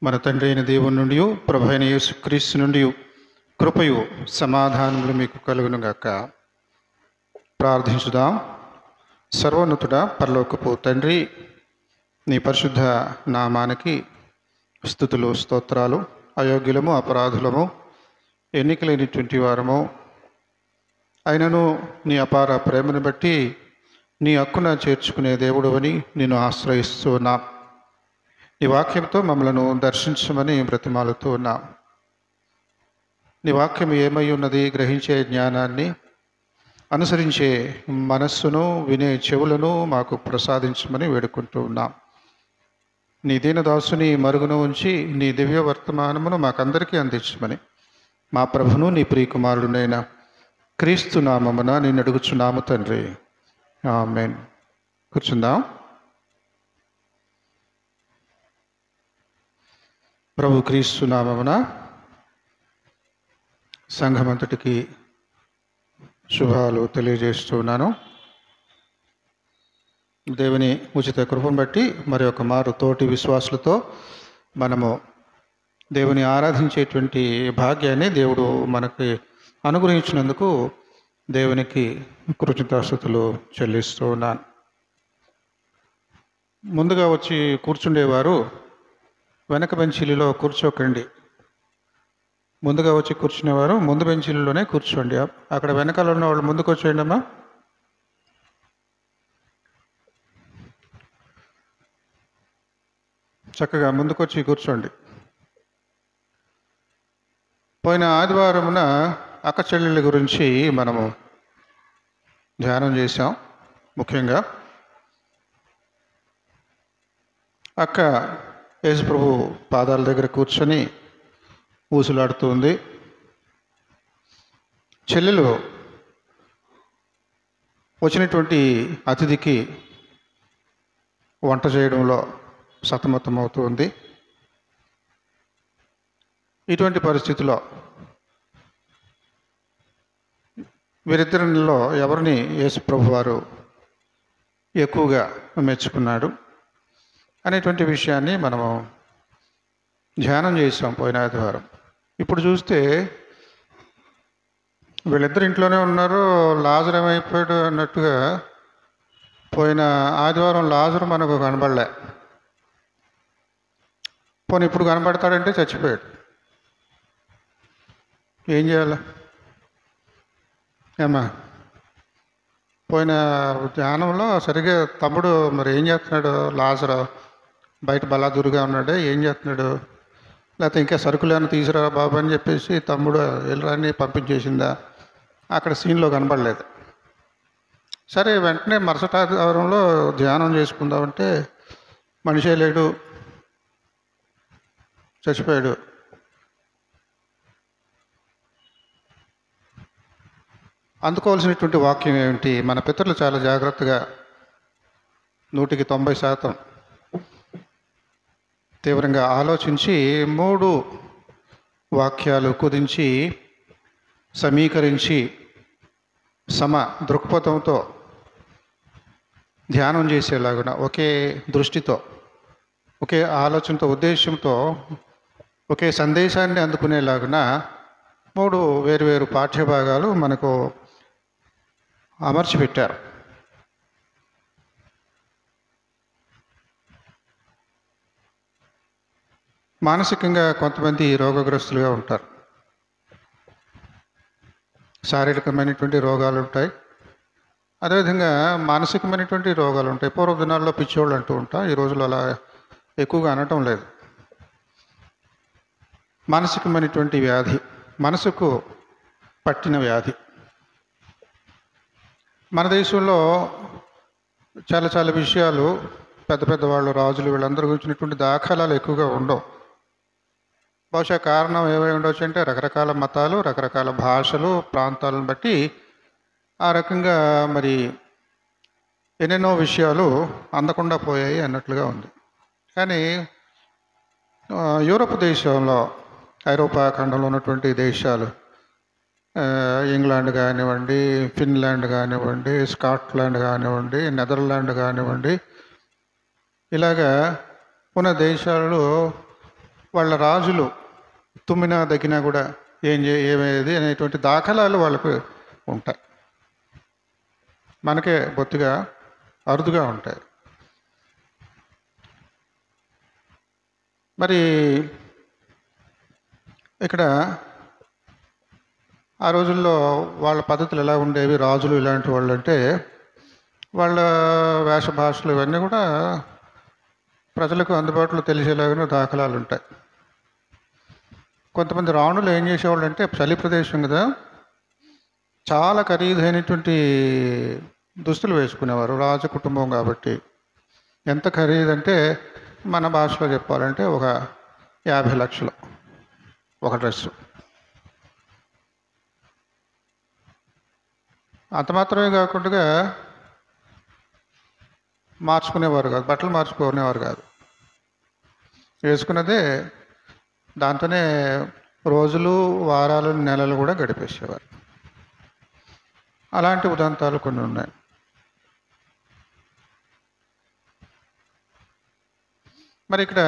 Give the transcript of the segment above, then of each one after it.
మన తండ్రి అయిన దేవుని నుండి ప్రభు అయిన యేసుక్రీస్తు నుండి కృపయు సమాధానములు మీకు కలుగునుగాక. ప్రార్థించుదాం. సర్వోన్నతుడా పరలోకపు తండ్రి, నీ పరిశుద్ధ నామానికి స్తుతులు స్తోత్రాలు. అయోగ్యులము, అపరాధులము, ఎన్నికలేనిటువంటి వారము అయినను నీ అపార ప్రేమను బట్టి నీ హక్కున చేర్చుకునే దేవుడవని నేను ఆశ్రయిస్తూ ఉన్నా. నీ వాక్యంతో మమ్మలను దర్శించమని బ్రతిమాలుతూ ఉన్నాం. నీ వాక్యం ఏమై ఉన్నది గ్రహించే జ్ఞానాన్ని, అనుసరించే మనస్సును, వినే చెవులను మాకు ప్రసాదించమని వేడుకుంటూ ఉన్నాం. నీ దీనదాసుని మరుగున ఉంచి నీ దివ్య వర్తమానమును మాకందరికీ అందించమని మా ప్రభును నీ ప్రియకుమారుడునైన క్రీస్తు నామమున నేను అడుగుచున్నాము తండ్రి. ఆమేన్. కూర్చుందాం. ప్రభు క్రీస్తు నామమున సంఘమంతటికి శుభాలు తెలియజేస్తున్నాను. దేవుని ఉచిత కృపను బట్టి మరి ఒక మారు తోటి విశ్వాసులతో మనము దేవుని ఆరాధించేటువంటి భాగ్యాన్ని దేవుడు మనకి అనుగ్రహించినందుకు దేవునికి కృతజ్ఞతాస్తుతులు చెల్లిస్తూ ఉన్నాను. ముందుగా వచ్చి కూర్చుండేవారు వెనక బెంచీలలో కూర్చోకండి. ముందుగా వచ్చి కూర్చునేవారు ముందు బెంచీలలోనే కూర్చోండి. అక్కడ వెనకాల ఉన్న వాళ్ళు ముందుకు వచ్చేయండి అమ్మా. చక్కగా ముందుకొచ్చి కూర్చోండి. పోయిన ఆదివారమున అక్క చెల్లెళ్ళ గురించి మనము ధ్యానం చేశాం. ముఖ్యంగా అక్క యేసు ప్రభు పాదాల దగ్గర కూర్చొని ఊసులాడుతుంది. చెల్లెలు వచ్చినటువంటి అతిథికి వంట చేయడంలో సతమతమవుతుంది. ఇటువంటి పరిస్థితిలో వీరిద్దరిలో ఎవరిని యేసు ప్రభు వారు ఎక్కువగా మెచ్చుకున్నాడు అనేటువంటి విషయాన్ని మనము ధ్యానం చేసాం పోయిన ఆదివారం. ఇప్పుడు చూస్తే వీళ్ళిద్దరు ఇంట్లోనే ఉన్నారు. లాజరు ఏమైపోయాడు అన్నట్టుగా పోయిన ఆదివారం లాజరు మనకు కనబడలే. పోనీ ఇప్పుడు కనబడతాడంటే చచ్చిపోయాడు. ఏం చేయాలి ఏమ్మా? పోయిన ధ్యానంలో సరిగ్గా తమ్ముడు మరి ఏం చేస్తున్నాడు? లాజరు బయట బలాదురుగా ఉన్నాడే, ఏం చేస్తున్నాడు? లేకపోతే ఇంకా సరుకులేమైనా తీసుకురా బాబు అని చెప్పేసి తమ్ముడు వెళ్ళరాని పంపించేసిందా? అక్కడ సీన్లో కనబడలేదు. సరే, వెంటనే మరుసటి ఆదివారంలో ధ్యానం చేసుకుందామంటే మనిషే లేడు, చచ్చిపోయాడు. అందుకోవాల్సినటువంటి వాక్యం ఏమిటి? మన పితరులు చాలా జాగ్రత్తగా 100% తీవ్రంగా ఆలోచించి 3 వాక్యాలు కుదించి సమీకరించి సమ దృక్పథంతో ధ్యానం చేసేలాగున ఒకే దృష్టితో, ఒకే ఆలోచనతో, ఉద్దేశంతో, ఒకే సందేశాన్ని అందుకునేలాగున 3 వేరువేరు పాఠ్యభాగాలు మనకు అమర్చిపెట్టారు. మానసికంగా కొంతమంది రోగగ్రస్తులుగా ఉంటారు. శారీరకమైనటువంటి రోగాలు ఉంటాయి, అదేవిధంగా మానసికమైనటువంటి రోగాలు ఉంటాయి. పూర్వ దినాల్లో పిచ్చోళ్ళు అంటూ ఉంటాం, ఈ రోజుల్లో అలా ఎక్కువగా అనటం లేదు. మానసికమైనటువంటి వ్యాధి, మనసుకు పట్టిన వ్యాధి. మన దేశంలో చాలా చాలా విషయాలు పెద్ద పెద్ద వాళ్ళు, రాజులు, వీళ్ళందరూ గురించినటువంటి దాఖలాలు ఎక్కువగా ఉండవు. బహుశా కారణం ఏమై ఉండవచ్చు అంటే రకరకాల మతాలు, రకరకాల భాషలు, ప్రాంతాలను బట్టి ఆ రకంగా మరి ఎన్నెన్నో విషయాలు అందకుండా పోయాయి అన్నట్లుగా ఉంది. కానీ యూరప్ దేశంలో, ఐరోపా ఖండంలో ఉన్నటువంటి దేశాలు, ఇంగ్లాండ్ కానివ్వండి, ఫిన్లాండ్ కానివ్వండి, స్కాట్లాండ్ కానివ్వండి, నెదర్లాండ్ కానివ్వండి, ఇలాగా ఉన్న దేశాలలో వాళ్ళ రాజులు తుమ్మినా దగ్గినా కూడా ఏమేది అనేటువంటి దాఖలాలు వాళ్ళకు ఉంటాయి. మనకే బొత్తిగా అరుదుగా ఉంటాయి. మరి ఇక్కడ ఆ రోజుల్లో వాళ్ళ పద్ధతులు ఎలా ఉండేవి, రాజులు ఇలాంటి వాళ్ళు అంటే వాళ్ళ వేష భాషలు ఇవన్నీ కూడా ప్రజలకు అందుబాటులో తెలిసేలాగానే దాఖలాలు ఉంటాయి. కొంతమంది రాణులు ఏం చేసేవాళ్ళు అంటే, చలి ప్రదేశం కదా, చాలా ఖరీదైనటువంటి దుస్తులు వేసుకునేవారు. రాజు కుటుంబం కాబట్టి. ఎంత ఖరీదంటే మన భాషలో చెప్పాలంటే ఒక 50 లక్షలు ఒక డ్రెస్సు. అంత మాత్రమే కాకుండా మార్చుకునేవారు కాదు, బట్టలు మార్చుకునేవారు కాదు. వేసుకున్నదే దాంతోనే రోజులు, వారాలు, నెలలు కూడా గడిపేసేవారు. అలాంటి ఉదంతాలు కొన్ని ఉన్నాయి. మరి ఇక్కడ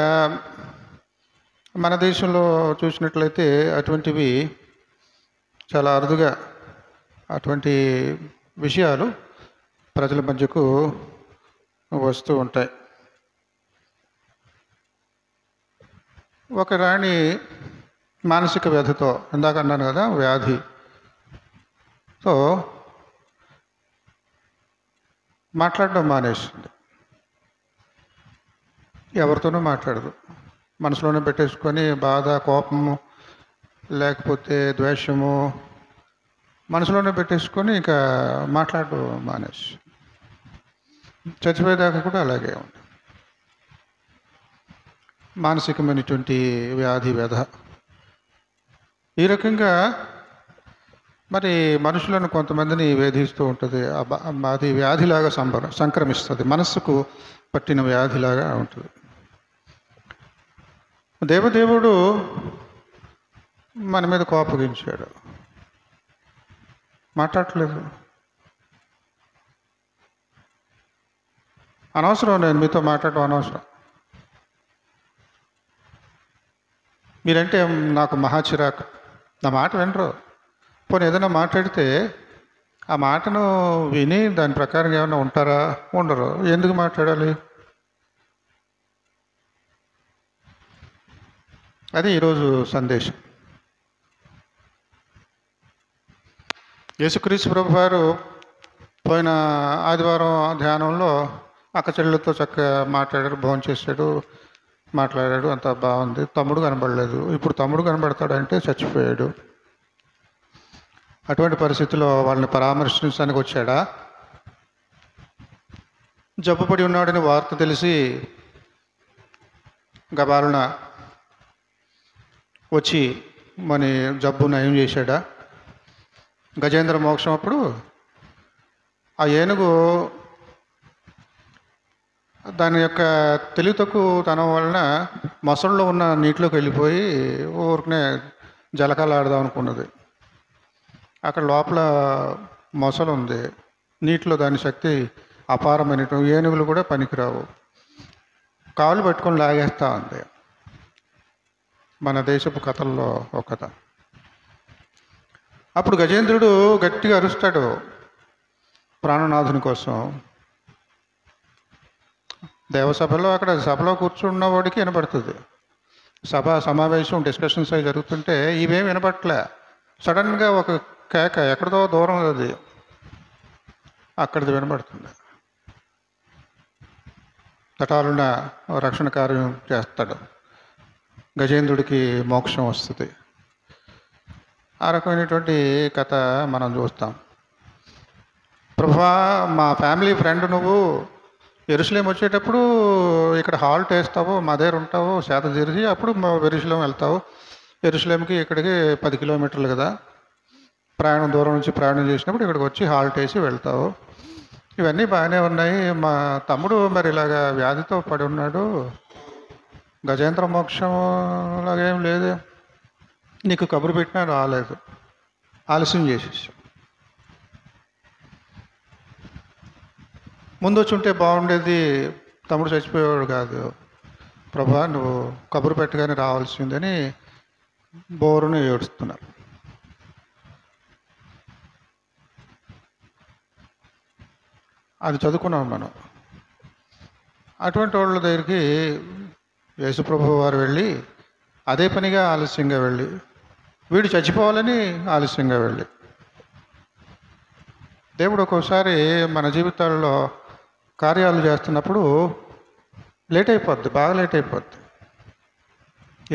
మన దేశంలో చూసినట్లయితే అటువంటివి చాలా అరుదుగా అటువంటి విషయాలు ప్రజల మధ్యకు వస్తూ ఉంటాయి. ఒక రాణి మానసిక వ్యధతో, ఇందాక అన్నాను కదా, వ్యాధితో మాట్లాడడం మానేసింది. ఎవరితోనూ మాట్లాడదు. మనసులోనే పెట్టేసుకొని బాధ, కోపము, లేకపోతే ద్వేషము మనసులోనే పెట్టేసుకొని ఇంకా మాట్లాడడం మానేసి చచ్చిపోయేదాకా కూడా అలాగే ఉంది. మానసికమైనటువంటి వ్యధ. ఈ రకంగా మరి మనుషులను కొంతమందిని వేధిస్తూ ఉంటుంది. అది వ్యాధిలాగా సంక్రమిస్తుంది, మనస్సుకు పట్టిన వ్యాధిలాగా ఉంటుంది. దేవదేవుడు మన మీద కోపగించాడు, మాట్లాడట్లేదు. అనవసరం, నేను మీతో మాట్లాడటం అనవసరం. మీరంటే నాకు మహా చిరాకు, నా మాట వినరు. పోనీ ఏదైనా మాట్లాడితే ఆ మాటను విని దాని ప్రకారం ఏమైనా ఉంటారా? ఉండరు. ఎందుకు మాట్లాడాలి? అది ఈరోజు సందేశం. యేసుక్రీస్తు ప్రభు వారు పోయిన ఆదివారం ధ్యానంలో అక్క చెల్లెలతో చక్కగా మాట్లాడాడు, భోజనం చేశాడు, మాట్లాడాడు, అంత బాగుంది. తమ్ముడు కనబడలేదు. ఇప్పుడు తమ్ముడు కనబడతాడంటే చచ్చిపోయాడు. అటువంటి పరిస్థితిలో వాళ్ళని పరామర్శించడానికి వచ్చాడా? జబ్బుపడి ఉన్నాడని వార్త తెలిసి గబాలున వచ్చి మన జబ్బు నయం చేశాడా? గజేంద్ర మోక్షం అప్పుడు ఆ ఏనుగు దాని యొక్క తెలివి తక్కువతనం వలన మొసళ్ళలో ఉన్న నీటిలోకి వెళ్ళిపోయి ఊరికనే జలకాలు ఆడదాం అనుకున్నది. అక్కడ లోపల మొసలు ఉంది, నీటిలో దాని శక్తి అపారమైనటువంటి, ఏనుగులు కూడా పనికిరావు, కాళ్ళు పట్టుకొని లాగేస్తూ ఉంది. మన దేశపు కథల్లో ఒక కథ. అప్పుడు గజేంద్రుడు గట్టిగా అరుస్తాడు ప్రాణనాథుని కోసం. దేవసభలో అక్కడ సభలో కూర్చున్నవాడికి వినపడుతుంది. సమావేశం, డిస్కషన్స్ అవి జరుగుతుంటే ఇవేం వినపట్లే. సడన్గా ఒక కేక ఎక్కడితో దూరం, అది అక్కడిది వినపడుతుంది. తటాలున రక్షణ కార్యం చేస్తాడు, గజేంద్రుడికి మోక్షం వస్తుంది. ఆ రకమైనటువంటి కథ మనం చూస్తాం. ప్రభువా, మా ఫ్యామిలీ ఫ్రెండ్ నువ్వు యెరూషలేం వచ్చేటప్పుడు ఇక్కడ హాల్ట్ వేస్తావు, మా దగ్గర ఉంటావు, సేద తీరిసి అప్పుడు యెరూషలేం వెళ్తావు. యెరూషలేంకి ఇక్కడికి 10 కిలోమీటర్లు కదా, దూరం నుంచి ప్రయాణం చేసినప్పుడు ఇక్కడికి వచ్చి హాల్ట్ వేసి వెళ్తావు. ఇవన్నీ బాగానే ఉన్నాయి. మా తమ్ముడు మరి ఇలాగా వ్యాధితో పడి ఉన్నాడు, గజేంద్ర మోక్షం లాగేం లేదు, నీకు కబురు పెట్టినా రాలేదు, ఆలస్యం చేసేసి. ముందు వచ్చి ఉంటే బాగుండేది, తమ్ముడు చచ్చిపోయేవాడు కాదు. ప్రభా నువ్వు కబురు పెట్టగానే రావాల్సిందని బోరును ఏడుస్తున్నారు. అది చదువుకున్నాం మనం. అటువంటి వాళ్ళ దగ్గరికి యేసుప్రభు వారు వెళ్ళి అదే పనిగా ఆలస్యంగా వెళ్ళి వీడు చచ్చిపోవాలని ఆలస్యంగా వెళ్ళి దేవుడు ఒక్కోసారి మన జీవితాల్లో కార్యాలు చేస్తున్నప్పుడు లేట్ అయిపోద్ది, బాగా లేట్ అయిపోద్ది.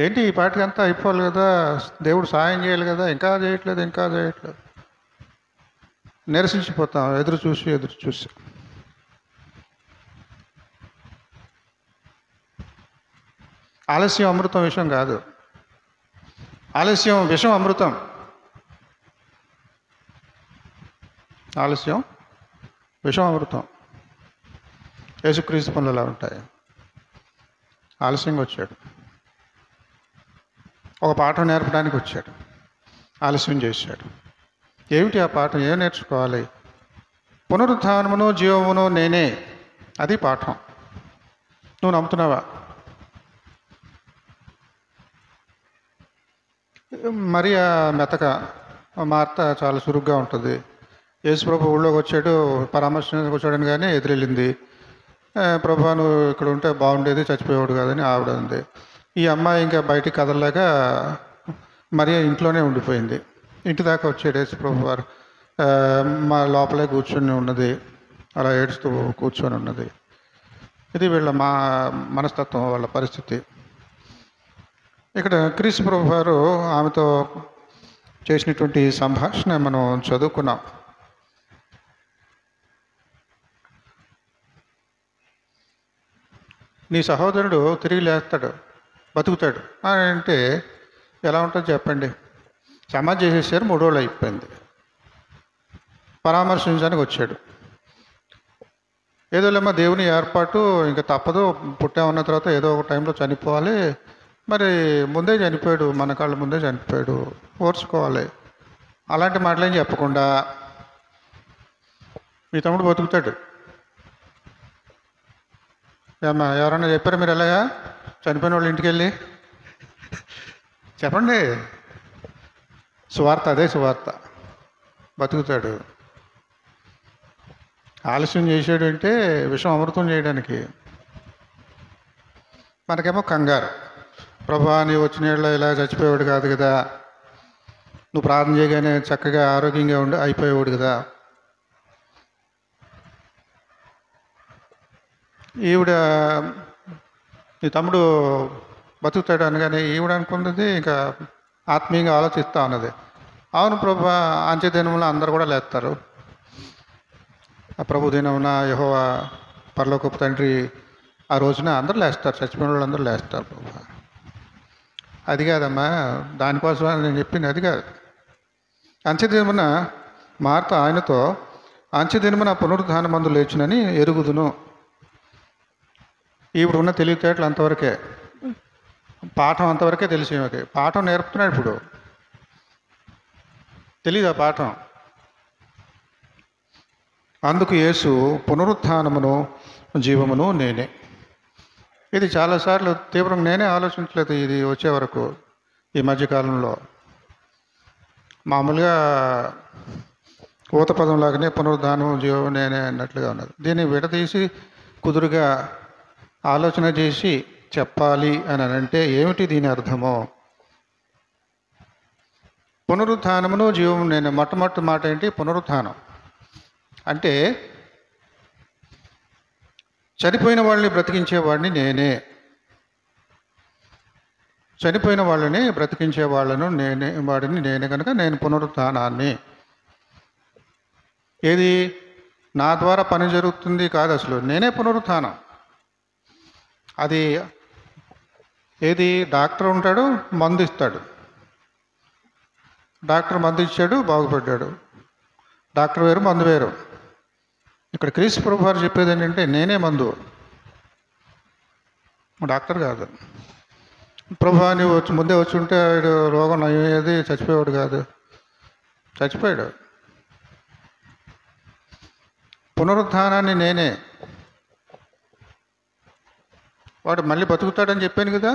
ఏంటి ఈ పాటికి అంతా అయిపోవాలి కదా, దేవుడు సాయం చేయాలి కదా, ఇంకా చేయట్లేదు, నిరసించిపోతాం ఎదురు చూసి. ఆలస్యం అమృతం విషయం కాదు, ఆలస్యం విషం అమృతం. ఆలస్యం విషం అమృతం. యేసుక్రీస్తు పనులు ఎలా ఉంటాయి. ఆలస్యంగా వచ్చాడు, ఒక పాఠం నేర్పడానికి వచ్చాడు, ఆలస్యం చేశాడు. ఏమిటి ఆ పాఠం, ఏం నేర్చుకోవాలి? పునరుత్థానమును జీవమును నేనే, అది పాఠం. నువ్వు నమ్ముతున్నావా? మరియా మెతక, మార్త చాలా చురుగ్గా ఉంటుంది. యేసుప్రభు ఊళ్ళోకి వచ్చాడు, పరామర్శించడానికి వచ్చాడని కానీ ఎదురెళ్ళింది. ప్రభా నువ్వు ఇక్కడ ఉంటే బాగుండేది, చచ్చిపోయేవాడు కాదని ఆవిడ ఉంది. ఈ అమ్మాయి ఇంకా బయటికి కదలలేక మరియా ఇంట్లోనే ఉండిపోయింది. ఇంటి దాకా వచ్చాడు యేసుప్రభు వారు. మా లోపలే కూర్చొని ఉన్నది, అలా ఏడుస్తూ కూర్చొని ఉన్నది. ఇది వీళ్ళ మనస్తత్వం, వాళ్ళ పరిస్థితి. ఇక్కడ క్రీస్తు ప్రభు వారు ఆమెతో చేసినటువంటి సంభాషణ మనం చదువుకున్నాం. నీ సహోదరుడు తిరిగి లేస్తాడు, బతుకుతాడు అని అంటే ఎలా ఉంటుందో చెప్పండి. సమాధి చేసేసారు, 3 రోజులు అయిపోయింది. పరామర్శించడానికి వచ్చాడు. ఏదోలేమో దేవుని ఏర్పాటు, ఇంకా తప్పదు, పుట్టామన్న తర్వాత ఏదో ఒక టైంలో చనిపోవాలి. మరి ముందే చనిపోయాడు, మన కాళ్ళ ముందే చనిపోయాడు, ఓర్చుకోవాలి. అలాంటి మాటలేం చెప్పకుండా మీ తమ్ముడు బతుకుతాడు. ఏమ్మా ఎవరన్నా చెప్పారా మీరు ఎలాగా చనిపోయిన వాళ్ళ ఇంటికి వెళ్ళి చెప్పండి? సువార్త, అదే సువార్త. బతుకుతాడు. ఆలస్యం చేసాడు అంటే విషం అమృతం చేయడానికి. మనకేమో కంగారు, ప్రభా నీ వచ్చిన ఏళ్ళ ఇలా చచ్చిపోయేవాడు కాదు కదా, నువ్వు ప్రార్థన చేయగానే చక్కగా ఆరోగ్యంగా ఉండి అయిపోయేవాడు కదా. ఈవిడ నీ తమ్ముడు బతుకుతాడు అనగానే ఈవిడ అనుకున్నది ఇంకా ఆత్మీయంగా ఆలోచిస్తూ ఉన్నది. అవును ప్రభా, అంత్యదినమున అందరు కూడా లేస్తారు. ఆ ప్రభు దినమున యెహోవా పరలోకపు తండ్రి ఆ రోజున అందరూ లేస్తారు, చచ్చిపోయిన వాళ్ళు అందరూ లేస్తారు ప్రభా. అది కాదమ్మా, దానికోసం నేను చెప్పింది అది కాదు. అంత్యదినమున మార్త ఆయనతో అంత్యదినమున పునరుద్ధానమందు లేచునని ఎరుగుదును. ఇప్పుడు ఉన్న తెలివితేటలు అంతవరకే, పాఠం అంతవరకే తెలిసి. పాఠం నేర్పుతున్నాడు ఇప్పుడు, తెలీదు ఆ పాఠం. అందుకు యేసు పునరుత్థానమును జీవమును నేనే. ఇది చాలాసార్లు తీవ్రంగా నేనే ఆలోచించలేదు ఇది వచ్చే వరకు. ఈ మధ్యకాలంలో మామూలుగా ఊత పదంలాగానే పునరుద్ధానం జీవం నేనే అన్నట్లుగా ఉన్నది. దీన్ని విడదీసి కుదురుగా ఆలోచన చేసి చెప్పాలి అని అంటే ఏమిటి దీని అర్థమో? పునరుత్థానమును జీవము నేను. మొట్టమొదటి మాట ఏంటి? పునరుత్థానం అంటే చనిపోయిన వాళ్ళని బ్రతికించేవాడిని నేనే. చనిపోయిన వాళ్ళని బ్రతికించే వాళ్ళను నేనే, వాడిని నేనే కనుక నేను పునరుత్థానాన్ని. ఏది నా ద్వారా పని జరుగుతుంది కాదు, అసలు నేనే పునరుత్థానం. అది ఏది? డాక్టర్ ఉంటాడు, మందు ఇస్తాడు. డాక్టర్ మందు ఇచ్చాడు, బాగుపడ్డాడు. డాక్టర్ వేరు, మందు వేరు. ఇక్కడ క్రీస్తు ప్రభు వారు చెప్పేది ఏంటంటే నేనే మందు, డాక్టర్ కాదు. ప్రభు నువ్వు ముందే వచ్చి ఉంటే రోగం నయ్యేది, చచ్చిపోయేవాడు కాదు. చచ్చిపోయాడు. పునరుత్థానాన్ని నేనే. వాడు మళ్ళీ బతుకుతాడని చెప్పాను కదా.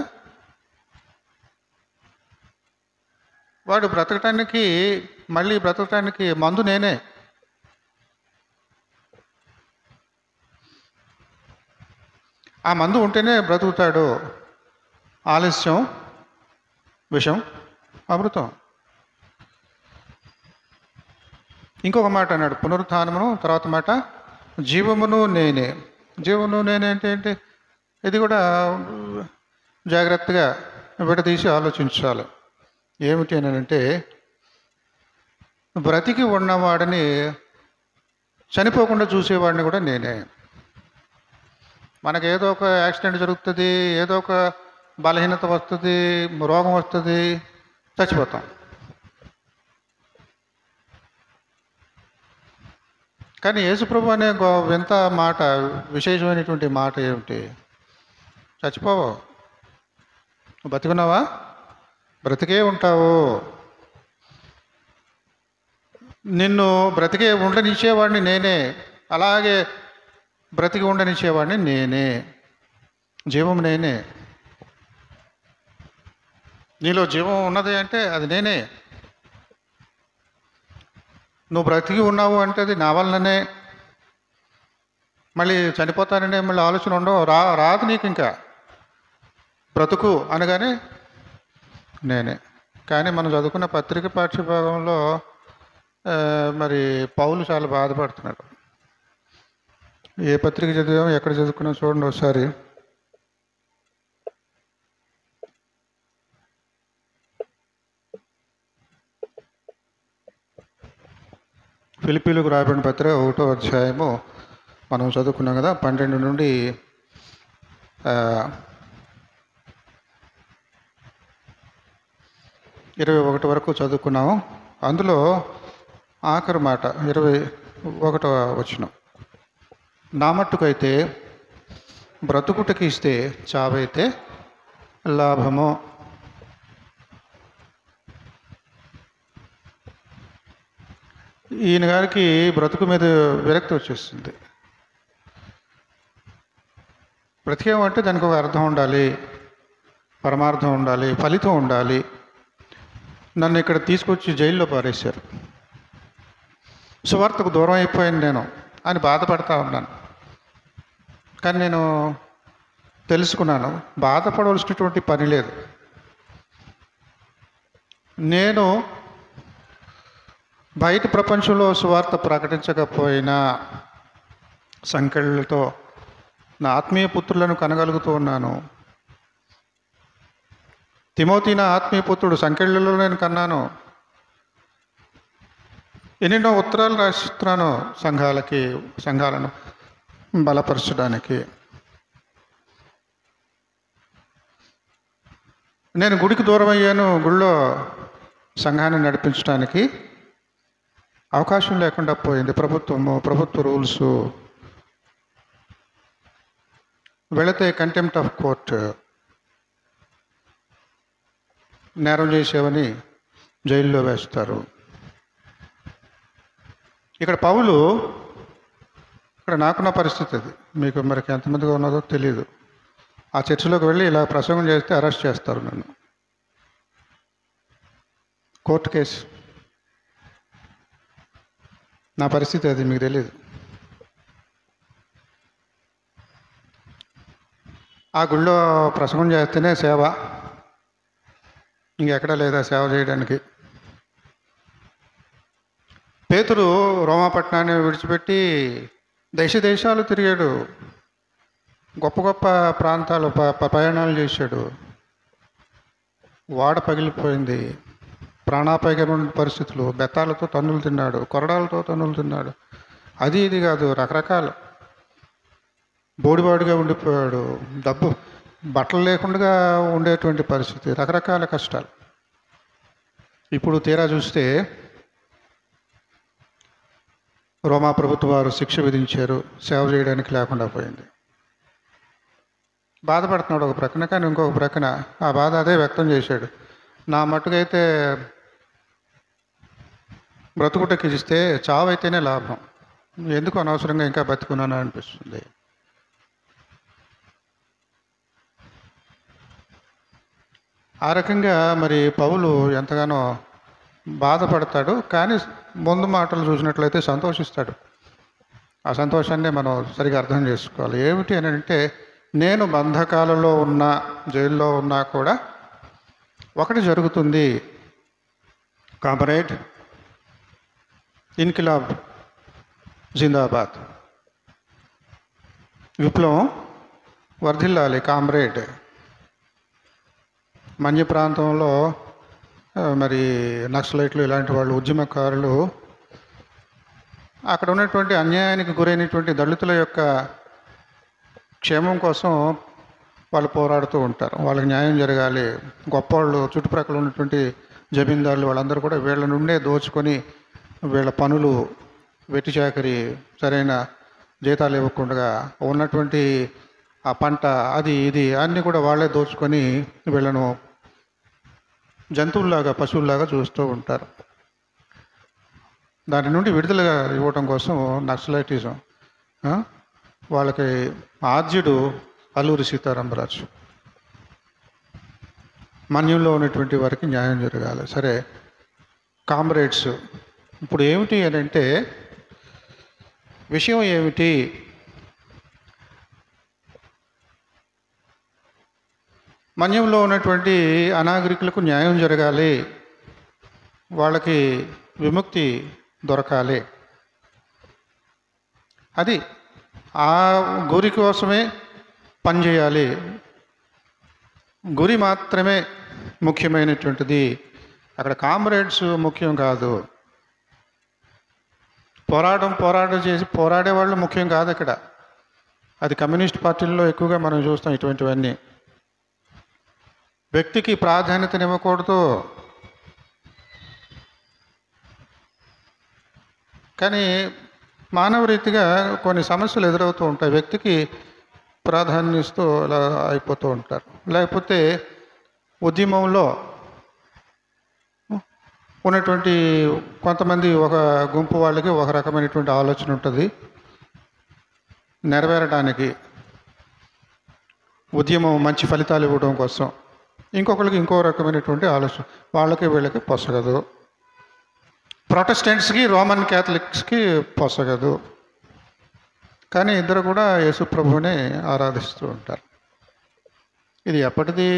వాడు బ్రతకటానికి మళ్ళీ బ్రతకటానికి మందు నేనే. ఆ మందు ఉంటేనే బ్రతుకుతాడు. ఆలస్యం విషం అమృతం. ఇంకొక మాట అన్నాడు, పునరుత్థానమును, తర్వాత మాట జీవమును నేనే. జీవమును నేనే అంటే ఏంటి? ఇది కూడా జాగ్రత్తగా విడదీసి ఆలోచించాలి. ఏమిటి అని అంటే, బ్రతికి ఉన్నవాడిని చనిపోకుండా చూసేవాడిని కూడా నేనే. మనకు ఏదో ఒక యాక్సిడెంట్ జరుగుతుంది, ఏదో ఒక బలహీనత వస్తుంది, రోగం వస్తుంది, చచ్చిపోతాం. కానీ యేసుప్రభు అనే వింత మాట, విశేషమైనటువంటి మాట ఏమిటి? చచ్చిపోవు, బతికున్నావా, బ్రతికే ఉంటావు. నిన్ను బ్రతికే ఉండనిచ్చేవాడిని నేనే, అలాగే బ్రతికి ఉండనిచ్చేవాడిని నేనే. జీవం నేనే. నీలో జీవం ఉన్నది అంటే అది నేనే. నువ్వు బ్రతికి ఉన్నావు అంటే అది నా వల్లనే. మళ్ళీ చనిపోతాననే మళ్ళీ ఆలోచన ఉండవు, రాదు నీకు. ఇంకా బ్రతుకు అనగానే నేనే. కానీ మనం చదువుకున్న పత్రిక పాఠ్యభాగంలో మరి పౌలు చాలా బాధపడుతున్నాడు. ఏ పత్రిక చదివాం, ఎక్కడ చదువుకున్నాం చూడండి ఒకసారి. ఫిలిప్పీలకు రాయబడిన పత్రిక 1వ అధ్యాయము మనం చదువుకున్నాం కదా. 12 నుండి 21 వరకు చదువుకున్నాము. అందులో ఆఖరి మాట 21వ వచనం, నా మట్టుకైతే బ్రతుకుటకి ఇస్తే చావైతే లాభము. ఈయన గారికి బ్రతుకు మీద విరక్తి వచ్చేస్తుంది. బ్రతికేమంటే దానికి ఒక అర్థం ఉండాలి, పరమార్థం ఉండాలి, ఫలితం ఉండాలి. నన్ను ఇక్కడ తీసుకొచ్చి జైల్లో పారేశారు, సువార్తకు దూరం అయిపోయాను నేను అని బాధపడతా ఉన్నాను. కానీ నేను తెలుసుకున్నాను, బాధపడవలసినటువంటి పని లేదు. నేను బయట ప్రపంచంలో సువార్త ప్రకటించకపోయినా సంకెళ్ళతో నా ఆత్మీయ పుత్రులను కనగలుగుతూ ఉన్నాను. తిమోతి నా ఆత్మీయ పుత్రుడు, సంకెళ్ళలో నేను కన్నాను. ఎన్నెన్నో ఉత్తరాలు రాసిస్తున్నాను సంఘాలను బలపరచడానికి. నేను గుడికి దూరం అయ్యాను, గుళ్ళో సంఘాన్ని నడిపించడానికి అవకాశం లేకుండా పోయింది. ప్రభుత్వ రూల్స్, వెళితే కంటెంప్ట్ ఆఫ్ కోర్ట్, నేరం చేసేవని జైల్లో వేస్తారు. ఇక్కడ పౌలు, ఇక్కడ నాకున్న పరిస్థితి అది, మీకు మరికి ఎంతమందిగా ఉన్నదో తెలియదు. ఆ చర్చిలోకి వెళ్ళి ఇలా ప్రసంగం చేస్తే అరెస్ట్ చేస్తారు నన్ను. Court case. నా పరిస్థితి అది మీకు తెలియదు. ఆ గుళ్ళో ప్రసంగం చేస్తేనే సేవ, ఇంకెక్కడా లేదా సేవ చేయడానికి. పేతురు రోమాపట్నాన్ని విడిచిపెట్టి దేశాలు తిరిగాడు, గొప్ప గొప్ప ప్రాంతాలు ప్రయాణాలు చేశాడు. వాడ పగిలిపోయింది, ప్రాణాపాయకమైన పరిస్థితులు, బెత్తాలతో తన్నులు తిన్నాడు, కొరడాలతో తన్నులు తిన్నాడు. అది ఇది కాదు, రకరకాల బోడిబాడిగా ఉండిపోయాడు. బట్టలు లేకుండా ఉండేటువంటి పరిస్థితి, రకరకాల కష్టాలు. ఇప్పుడు తీరా చూస్తే రోమా ప్రభుత్వ వారు శిక్ష విధించారు, సేవ చేయడానికి లేకుండా పోయింది. బాధపడుతున్నాడు ఒక ప్రక్కన, కానీ ఇంకొక ప్రక్కన ఆ బాధ అదే వ్యక్తం చేశాడు. నా మట్టుకైతే బ్రతుకుటకి ఇస్తే చావైతేనే లాభం, ఎందుకు అనవసరంగా ఇంకా బతుకున్నాను అనిపిస్తుంది. ఆ రకంగా మరి పౌలు ఎంతగానో బాధపడతాడు, కానీ ముందు మాటలు చూసినట్లయితే సంతోషిస్తాడు. ఆ సంతోషాన్ని మనం సరిగా అర్థం చేసుకోవాలి. ఏమిటి అని అంటే, నేను బంధకాలలో ఉన్నా, జైల్లో ఉన్నా కూడా ఒకటి జరుగుతుంది. కామ్రేడ్, ఇన్కిలాబ్ జిందాబాద్, విప్లవం వర్ధిల్లాలి కామ్రేడ్. మన్య ప్రాంతంలో మరి నక్సలైట్లు ఇలాంటి వాళ్ళు, ఉద్యమకారులు అక్కడ ఉన్నటువంటి అన్యాయానికి గురైనటువంటి దళితుల యొక్క క్షేమం కోసం వాళ్ళు పోరాడుతూ ఉంటారు. వాళ్ళకి న్యాయం జరగాలి. గొప్పవాళ్ళు, చుట్టుప్రక్కల ఉన్నటువంటి జమీందారులు వాళ్ళందరూ కూడా వీళ్ళ నుండే దోచుకొని వీళ్ళ పనులు, వెట్టి చాకరీ, సరైన జీతాలు ఇవ్వకుండా ఉన్నటువంటి ఆ పంట, అది ఇది అన్నీ కూడా వాళ్ళే దోచుకొని వీళ్ళను జంతువుల్లాగా, పశువుల్లాగా చూస్తూ ఉంటారు. దాని నుండి విడుదలగా ఇవ్వటం కోసం నక్సలైటిజం. వాళ్ళకి ఆద్యుడు అల్లూరి సీతారామరాజు. మన్యంలో ఉన్నటువంటి వారికి న్యాయం జరగాలి. సరే, కామ్రేడ్స్ ఇప్పుడు ఏమిటి అని అంటే, విషయం ఏమిటి? మన్యంలో ఉన్నటువంటి అనాగరికులకు న్యాయం జరగాలి, వాళ్ళకి విముక్తి దొరకాలి. అది ఆ గురి కోసమే పనిచేయాలి. గురి మాత్రమే ముఖ్యమైనటువంటిది. అక్కడ కామ్రేడ్స్ ముఖ్యం కాదు. పోరాటం చేసి పోరాడేవాళ్ళు ముఖ్యం కాదు అక్కడ. అది కమ్యూనిస్ట్ పార్టీల్లో ఎక్కువగా మనం చూస్తాం ఇటువంటివన్నీ. వ్యక్తికి ప్రాధాన్యతనివ్వకూడదు. కానీ మానవ రీతిగా కొన్ని సమస్యలు ఎదురవుతూ ఉంటాయి. వ్యక్తికి ప్రాధాన్యం ఇస్తూ అలా అయిపోతూ ఉంటారు. లేకపోతే ఉద్యమంలో ఉన్నటువంటి కొంతమంది, ఒక గుంపు వాళ్ళకి ఒక రకమైనటువంటి ఆలోచన ఉంటుంది. నెరవేరడానికి, ఉద్యమం మంచి ఫలితాలు ఇవ్వడం కోసం. ఇంకొకరికి ఇంకో రకమైనటువంటి ఆలోచన, వాళ్ళకి వీళ్ళకి పొసగదు. ప్రొటెస్టెంట్స్కి, రోమన్ క్యాథలిక్స్కి పొసగదు. కానీ ఇద్దరు కూడా యేసు ప్రభువుని ఆరాధిస్తూ ఉంటారు. ఇది ఎప్పటిది?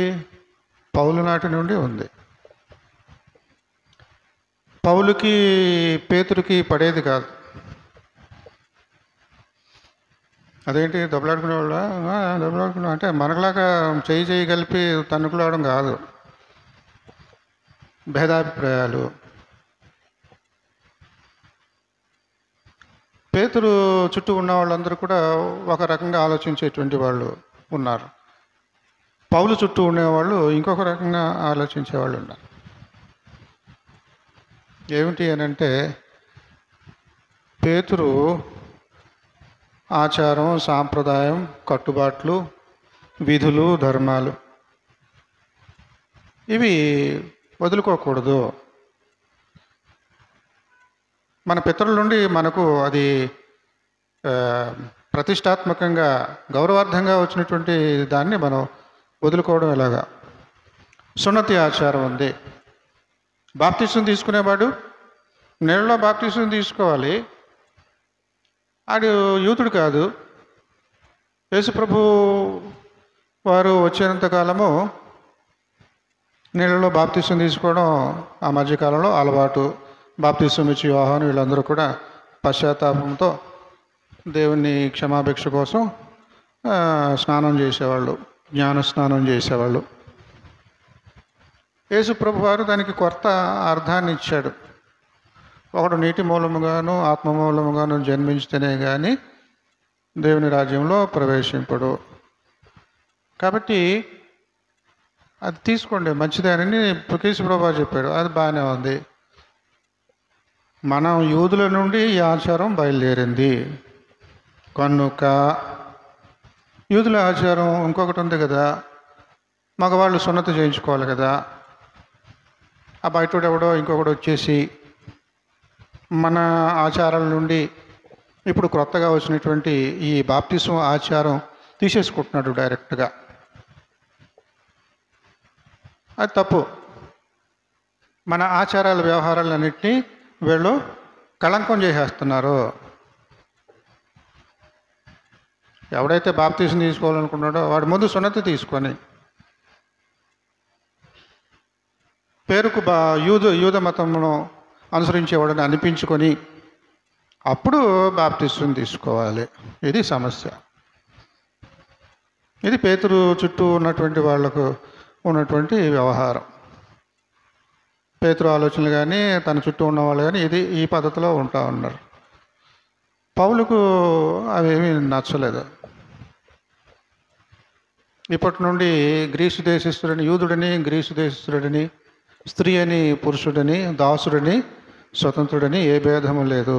పౌలు నాటి నుండి ఉంది. పౌలుకి పేతురుకి పడేది కాదు. అదేంటి దెబ్బలాడుకునే వాళ్ళ? దెబ్బలాడుకున్నా అంటే మనకులాగా చేయి కలిపి తన్నుకులాడడం కాదు. భేదాభిప్రాయాలు. పేతురు చుట్టూ ఉన్న వాళ్ళందరూ కూడా ఒక రకంగా ఆలోచించేటువంటి వాళ్ళు ఉన్నారు. పౌలు చుట్టూ ఉండేవాళ్ళు ఇంకొక రకంగా ఆలోచించే వాళ్ళు ఉన్నారు. ఏమిటి అని అంటే, పేతురు ఆచారం, సాంప్రదాయం, కట్టుబాట్లు, విధులు, ధర్మాలు ఇవి వదులుకోకూడదు. మన పితరుల నుండి మనకు అది ప్రతిష్టాత్మకంగా, గౌరవార్థంగా వచ్చినటువంటి దాన్ని మనం వదులుకోవడం ఎలాగా? సున్నతి ఆచారం ఉంది. బాప్తిసం తీసుకునేవాడు నీళ్ళలో బాప్తిసం తీసుకోవాలి. ఆడు యూతుడు కాదు. యేసుప్రభు వారు వచ్చేంతకాలము నీళ్ళలో బాప్తిసం తీసుకోవడం ఆ మధ్యకాలంలో అలవాటు. బాప్తిసం ఇచ్చి యోహాను వీళ్ళందరూ కూడా పశ్చాత్తాపంతో దేవుని క్షమాభిక్ష కోసం స్నానం చేసేవాళ్ళు, జ్ఞాన స్నానం చేసేవాళ్ళు. యేసు ప్రభు వారు దానికి కొత్త అర్థాన్ని ఇచ్చాడు. ఒకడు నీటి మూలముగాను ఆత్మ మూలముగాను జన్మించితేనే కానీ దేవుని రాజ్యంలో ప్రవేశింపడు. కాబట్టి అది తీసుకోండి, మంచిదేనని యేసు ప్రభు వారు చెప్పాడు. అది బాగానే ఉంది. మనం యూదుల నుండి ఈ ఆచారం బయలుదేరింది కనుక, యూదుల ఆచారం ఇంకొకటి ఉంది కదా, మగవాళ్ళు సున్నతి చేయించుకోవాలి కదా. ఆ బయటోడు ఎవడో ఇంకొకటి వచ్చేసి మన ఆచారాల నుండి ఇప్పుడు క్రొత్తగా వచ్చినటువంటి ఈ బాప్తిసం ఆచారం తీసేసుకుంటున్నాడు డైరెక్ట్గా. అది తప్పు. మన ఆచారాల వ్యవహారాలన్నింటినీ వీళ్ళు కళంకం చేసేస్తున్నారు. ఎవడైతే బాప్తీసం తీసుకోవాలనుకున్నాడో వాడు ముందు సున్నతి తీసుకొని పేరుకు యూద మతమును అనుసరించేవాడని అనిపించుకొని అప్పుడు బాప్తీసం తీసుకోవాలి. ఇది సమస్య. ఇది పేతురు చుట్టూ ఉన్నటువంటి వాళ్లకు ఉన్నటువంటి వ్యవహారం. పేతురు ఆలోచనలు కానీ తన చుట్టూ ఉన్న వాళ్ళు కానీ ఈ పద్ధతిలో ఉంటా ఉన్నారు. పౌలుకు అవేమీ నచ్చలేదు. ఇప్పటి నుండి గ్రీసు దేశస్థుడని యూదుడని, గ్రీసు దేశస్థుడని, స్త్రీ అని పురుషుడని, దాసుడని స్వతంత్రుడని ఏ భేదము లేదు.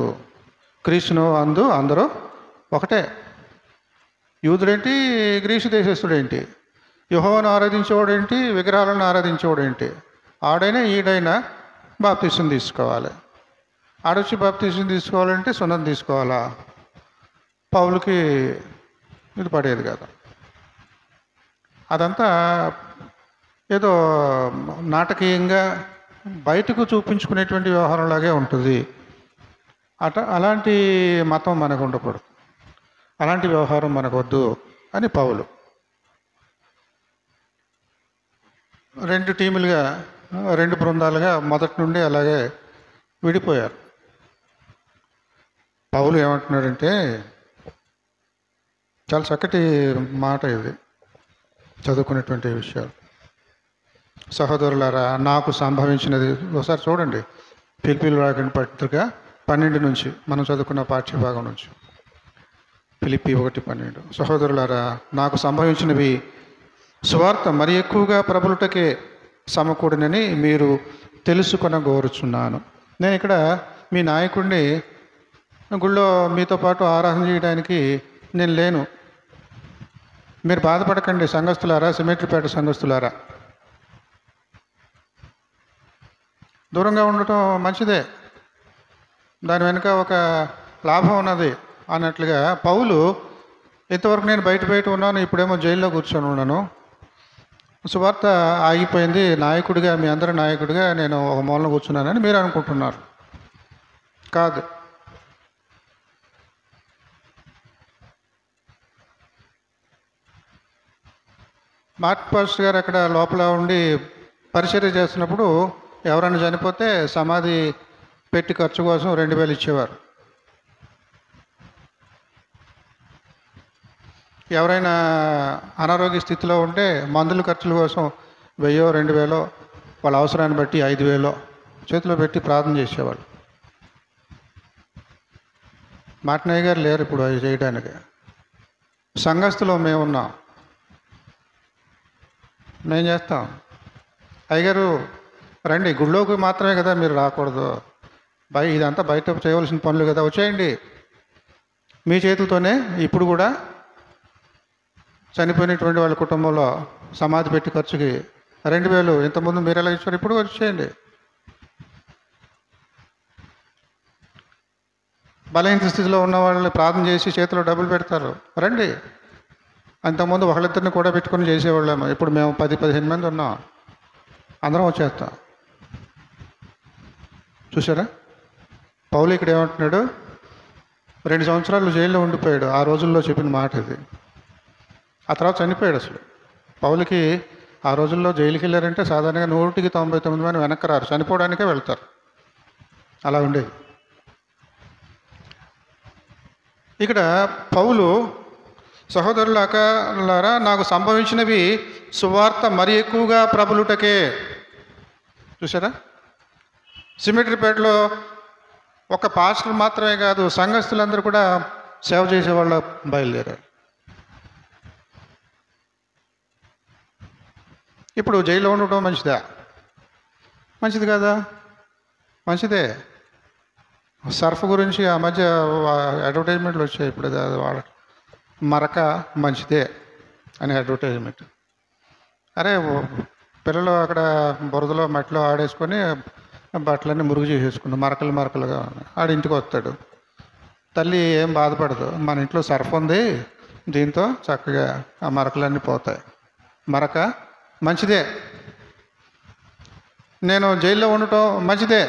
క్రీస్తును అందు అందరూ ఒకటే. యూదుడేంటి, గ్రీసు దేశస్థుడేంటి, యెహోవాను ఆరాధించేవాడేంటి, విగ్రహాలను ఆరాధించేవాడేంటి, ఆడైనా ఈడైనా బాప్తీసం తీసుకోవాలి. ఆడొచ్చి బాప్తీసం తీసుకోవాలంటే సున్నతి తీసుకోవాలా? పౌలుకి ఇది పడేది కదా. అదంతా ఏదో నాటకీయంగా బయటకు చూపించుకునేటువంటి వ్యవహారంలాగే ఉంటుంది. అలాంటి మతం మనకు ఉండకూడదు, అలాంటి వ్యవహారం మనకొద్దు అని పౌలు 2 టీములుగా 2 బృందాలుగా మొదటి నుండి అలాగే విడిపోయారు. పౌలు ఏమంటున్నాడంటే చాలా చక్కటి మాట ఇది, చదువుకునేటువంటి విషయాలు. సహోదరులారా, నాకు సంభవించినది ఒకసారి చూడండి. ఫిలిప్పీలు రాసిన పత్రిక 12 నుంచి మనం చదువుకున్న పాఠ్యభాగం నుంచి. ఫిలిప్పీ 1:12. సహోదరులారా, నాకు సంభవించినవి సువార్త మరి ఎక్కువగా ప్రబలుటకే సమకూడినని మీరు తెలుసుకొనగోరుచున్నాను. నేను ఇక్కడ మీ నాయకుడిని గుళ్ళో మీతో పాటు ఆరాధన చేయడానికి నేను లేను. మీరు బాధపడకండి సంఘస్థులారా, సిమెట్రిపేట సంఘస్థులారా. దూరంగా ఉండటం మంచిదే, దాని వెనుక ఒక లాభం ఉన్నది అన్నట్లుగా పౌలు ఇంతవరకు నేను బయట ఉన్నాను, ఇప్పుడేమో జైల్లో కూర్చొని ఉన్నాను, సువార్త ఆగిపోయింది, నాయకుడిగా మీ అందరి నాయకుడిగా నేను ఒక మూలన కూర్చున్నానని మీరు అనుకుంటున్నారు. కాదు. మార్క్ పాస్టర్ గారు అక్కడ లోపల ఉండి పరిచర్య చేస్తున్నప్పుడు ఎవరైనా చనిపోతే సమాధి పెట్టి ఖర్చు కోసం 2000 ఇచ్చేవారు. ఎవరైనా అనారోగ్య స్థితిలో ఉంటే మందుల ఖర్చుల కోసం 1000, 2000 వాళ్ళ అవసరాన్ని బట్టి 5000 చేతిలో పెట్టి ప్రార్థన చేసేవాళ్ళు. మాటనయ్య గారు లేరు ఇప్పుడు అవి చేయడానికి. సంఘస్థులో మేమున్నాం, మేము చేస్తాం. అయ్యగారు రండి, గుళ్ళోకి మాత్రమే కదా మీరు రాకూడదు, ఇదంతా బయట చేయవలసిన పనులు కదా, వచ్చేయండి. మీ చేతులతోనే ఇప్పుడు కూడా చనిపోయినటువంటి వాళ్ళ కుటుంబంలో సమాధి పెట్టి ఖర్చుకి 2000 ఇంతకుముందు మీరు ఎలా ఇచ్చారు, ఇప్పుడు వచ్చేయండి. బలహీన స్థితిలో ఉన్న వాళ్ళని ప్రార్థన చేసి చేతిలో డబ్బులు పెడతారు, రండి. అంతకుముందు ఒకళ్ళిద్దరిని కూడా పెట్టుకొని చేసేవాళ్ళేమో, ఇప్పుడు మేము 10-15 మంది ఉన్నాం, అందరం వచ్చేస్తాం. చూసారా, పౌలు ఇక్కడ ఏమంటున్నాడు, 2 సంవత్సరాలు జైల్లో ఉండిపోయాడు. ఆ రోజుల్లో చెప్పిన మాట ఇది. ఆ తర్వాత చనిపోయాడు. అసలు పౌలుకి ఆ రోజుల్లో జైలుకి వెళ్ళారంటే సాధారణంగా 199 మంది వెనక్కి రారు, చనిపోవడానికే వెళ్తారు. అలా ఉండేది. ఇక్కడ పౌలు సహోదరులారా, నాకు సంభవించినవి సువార్త మరి ఎక్కువగా ప్రబలుటకే. చూసారా, సిమెట్రిపేటలో ఒక పాస్టర్ మాత్రమే కాదు, సంఘస్థులందరూ కూడా సేవ చేసేవాళ్ళు బయలుదేరారు. ఇప్పుడు జైల్లో ఉండటం మంచిదా? మంచిది కదా, మంచిదే. సర్ఫ్ గురించి ఆ మధ్య అడ్వర్టైజ్మెంట్లు వచ్చాయి. ఇప్పుడు మరక మంచిదే అని అడ్వర్టైజ్మెంట్. అరే, పిల్లలు అక్కడ బురదలో మట్టిలో ఆడేసుకొని బట్టలన్నీ మురుగు చేసేసుకున్నాడు, మరకలుగా. ఆడింటికి వస్తాడు, తల్లి ఏం బాధపడదు, మన ఇంట్లో సర్ఫ్ ఉంది, దీంతో చక్కగా ఆ మరకలన్నీ పోతాయి. మరక మంచిదే. నేను జైల్లో ఉండటం మంచిదే,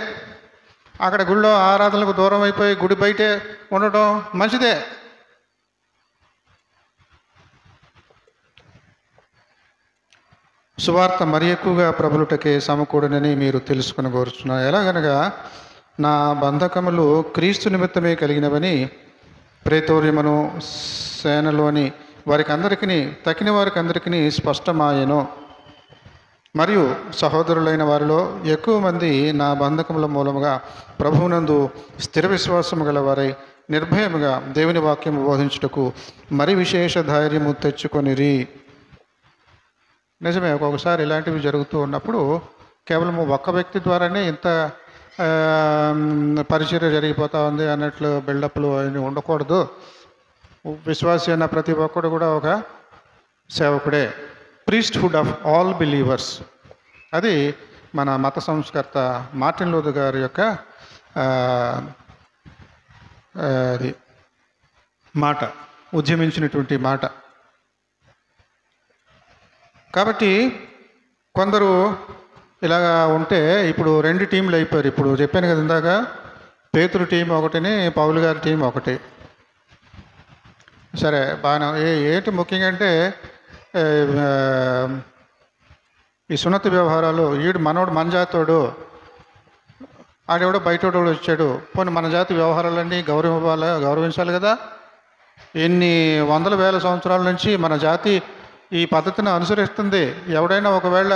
అక్కడ గుళ్ళో ఆరాధనలకు దూరం అయిపోయి గుడి బయటే ఉండటం మంచిదే. సువార్త మరి ఎక్కువగా ప్రబలుటకే సమకూడనని మీరు తెలుసుకుని కోరుచున్నారు. ఎలాగనగా నా బంధకములు క్రీస్తు నిమిత్తమే కలిగినవని ప్రేతోర్యమును సేనలోని వారికి అందరికీ తక్కిన వారికి అందరికీ స్పష్టమాయెను. మరియు సహోదరులైన వారిలో ఎక్కువ మంది నా బంధకముల మూలముగా ప్రభువునందు స్థిర విశ్వాసము గలవారై నిర్భయముగా దేవుని వాక్యము బోధించుటకు మరి విశేష ధైర్యము తెచ్చుకొనిరి. నిజమే, ఒక్కొక్కసారి ఇలాంటివి జరుగుతూ ఉన్నప్పుడు కేవలం ఒక్క వ్యక్తి ద్వారానే ఇంత పరిచర్య జరిగిపోతూ ఉంది అన్నట్లు బిల్డప్లు అవి ఉండకూడదు. విశ్వాసి అన్న ప్రతి ఒక్కడు కూడా ఒక సేవకుడే. ప్రీస్ట్హుడ్ ఆఫ్ ఆల్ బిలీవర్స్, అది మన మత సంస్కర్త మార్టిన్ లూథర్ గారి యొక్క అది మాట, ఉద్యమించినటువంటి మాట. కాబట్టి కొందరు ఇలాగా ఉంటే ఇప్పుడు 2 టీంలు అయిపోయారు. ఇప్పుడు చెప్పాను కదా ఇందాక, పేతురు టీం ఒకటిని, పౌలు గారి టీం ఒకటి. సరే బాగానే. ఏంటి ముఖ్యంగా అంటే ఈ సున్నతి వ్యవహారాలు, ఈడు మనోడు మన జాతోడు, ఆడెవడో బయటోడు వచ్చాడు, పోనీ మన జాతి వ్యవహారాలన్నీ గౌరవించాలి కదా. ఎన్ని వందల వేల సంవత్సరాల నుంచి మన జాతి ఈ పద్ధతిని అనుసరిస్తుంది. ఎవడైనా ఒకవేళ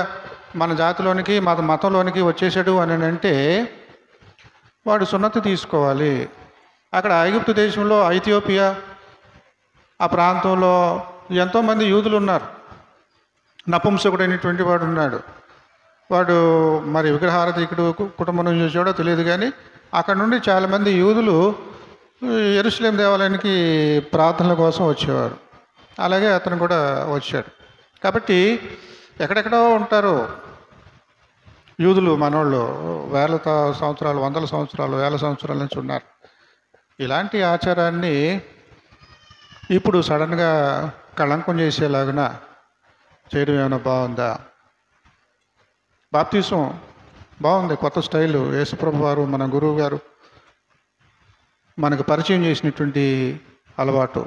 మన జాతిలోనికి మన మతంలోనికి వచ్చేసాడు అని అంటే వాడు సున్నతి తీసుకోవాలి. అక్కడ ఐగుప్తు దేశంలో, ఐథియోపియా ఆ ప్రాంతంలో ఎంతోమంది యూదులు ఉన్నారు. నపుంసకుడైనటువంటి వాడు ఉన్నాడు. వాడు మరి విగ్రహారాధికుడు కుటుంబం నుంచి వచ్చాడో తెలియదు, కానీ అక్కడ నుండి చాలామంది యూదులు యెరూషలేం దేవాలయానికి ప్రార్థనల కోసం వచ్చేవారు. అలాగే అతను కూడా వచ్చాడు. కాబట్టి ఎక్కడెక్కడో ఉంటారు యూదులు, మనోళ్ళు వేల సంవత్సరాలు, వందల సంవత్సరాలు, వేల సంవత్సరాల నుంచి ఉన్నారు. ఇలాంటి ఆచారాన్ని ఇప్పుడు సడన్గా కళంకం చేసేలాగున చేయడం ఏమైనా బాగుందా? బాప్తీసం బాగుంది, కొత్త స్టైలు. యేసుప్రభు వారు, మన గురువు గారు మనకు పరిచయం చేసినటువంటి అలవాటు.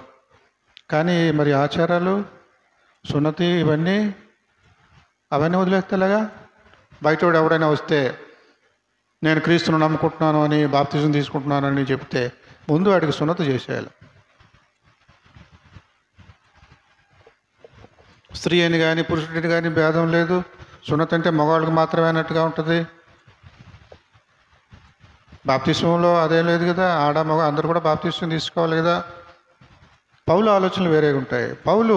కానీ మరి ఆచారాలు, సున్నతి, అవన్నీ వదిలేస్తేలాగా. బయటోడు ఎవడైనా వస్తే నేను క్రీస్తును నమ్ముకుంటున్నాను అని, బాప్తిజం తీసుకుంటున్నానని చెప్తే ముందు వాడికి సున్నతి చేసేయాలి. స్త్రీ అని కానీ పురుషుడిని కానీ భేదం లేదు. సున్నతి అంటే మగవాళ్ళకి మాత్రమే అన్నట్టుగా ఉంటుంది. బాప్తిస్మంలో అదేం లేదు కదా, ఆడ మగ అందరూ కూడా బాప్తిస్వం తీసుకోవాలి కదా. పౌలు ఆలోచనలు వేరేగా ఉంటాయి. పౌలు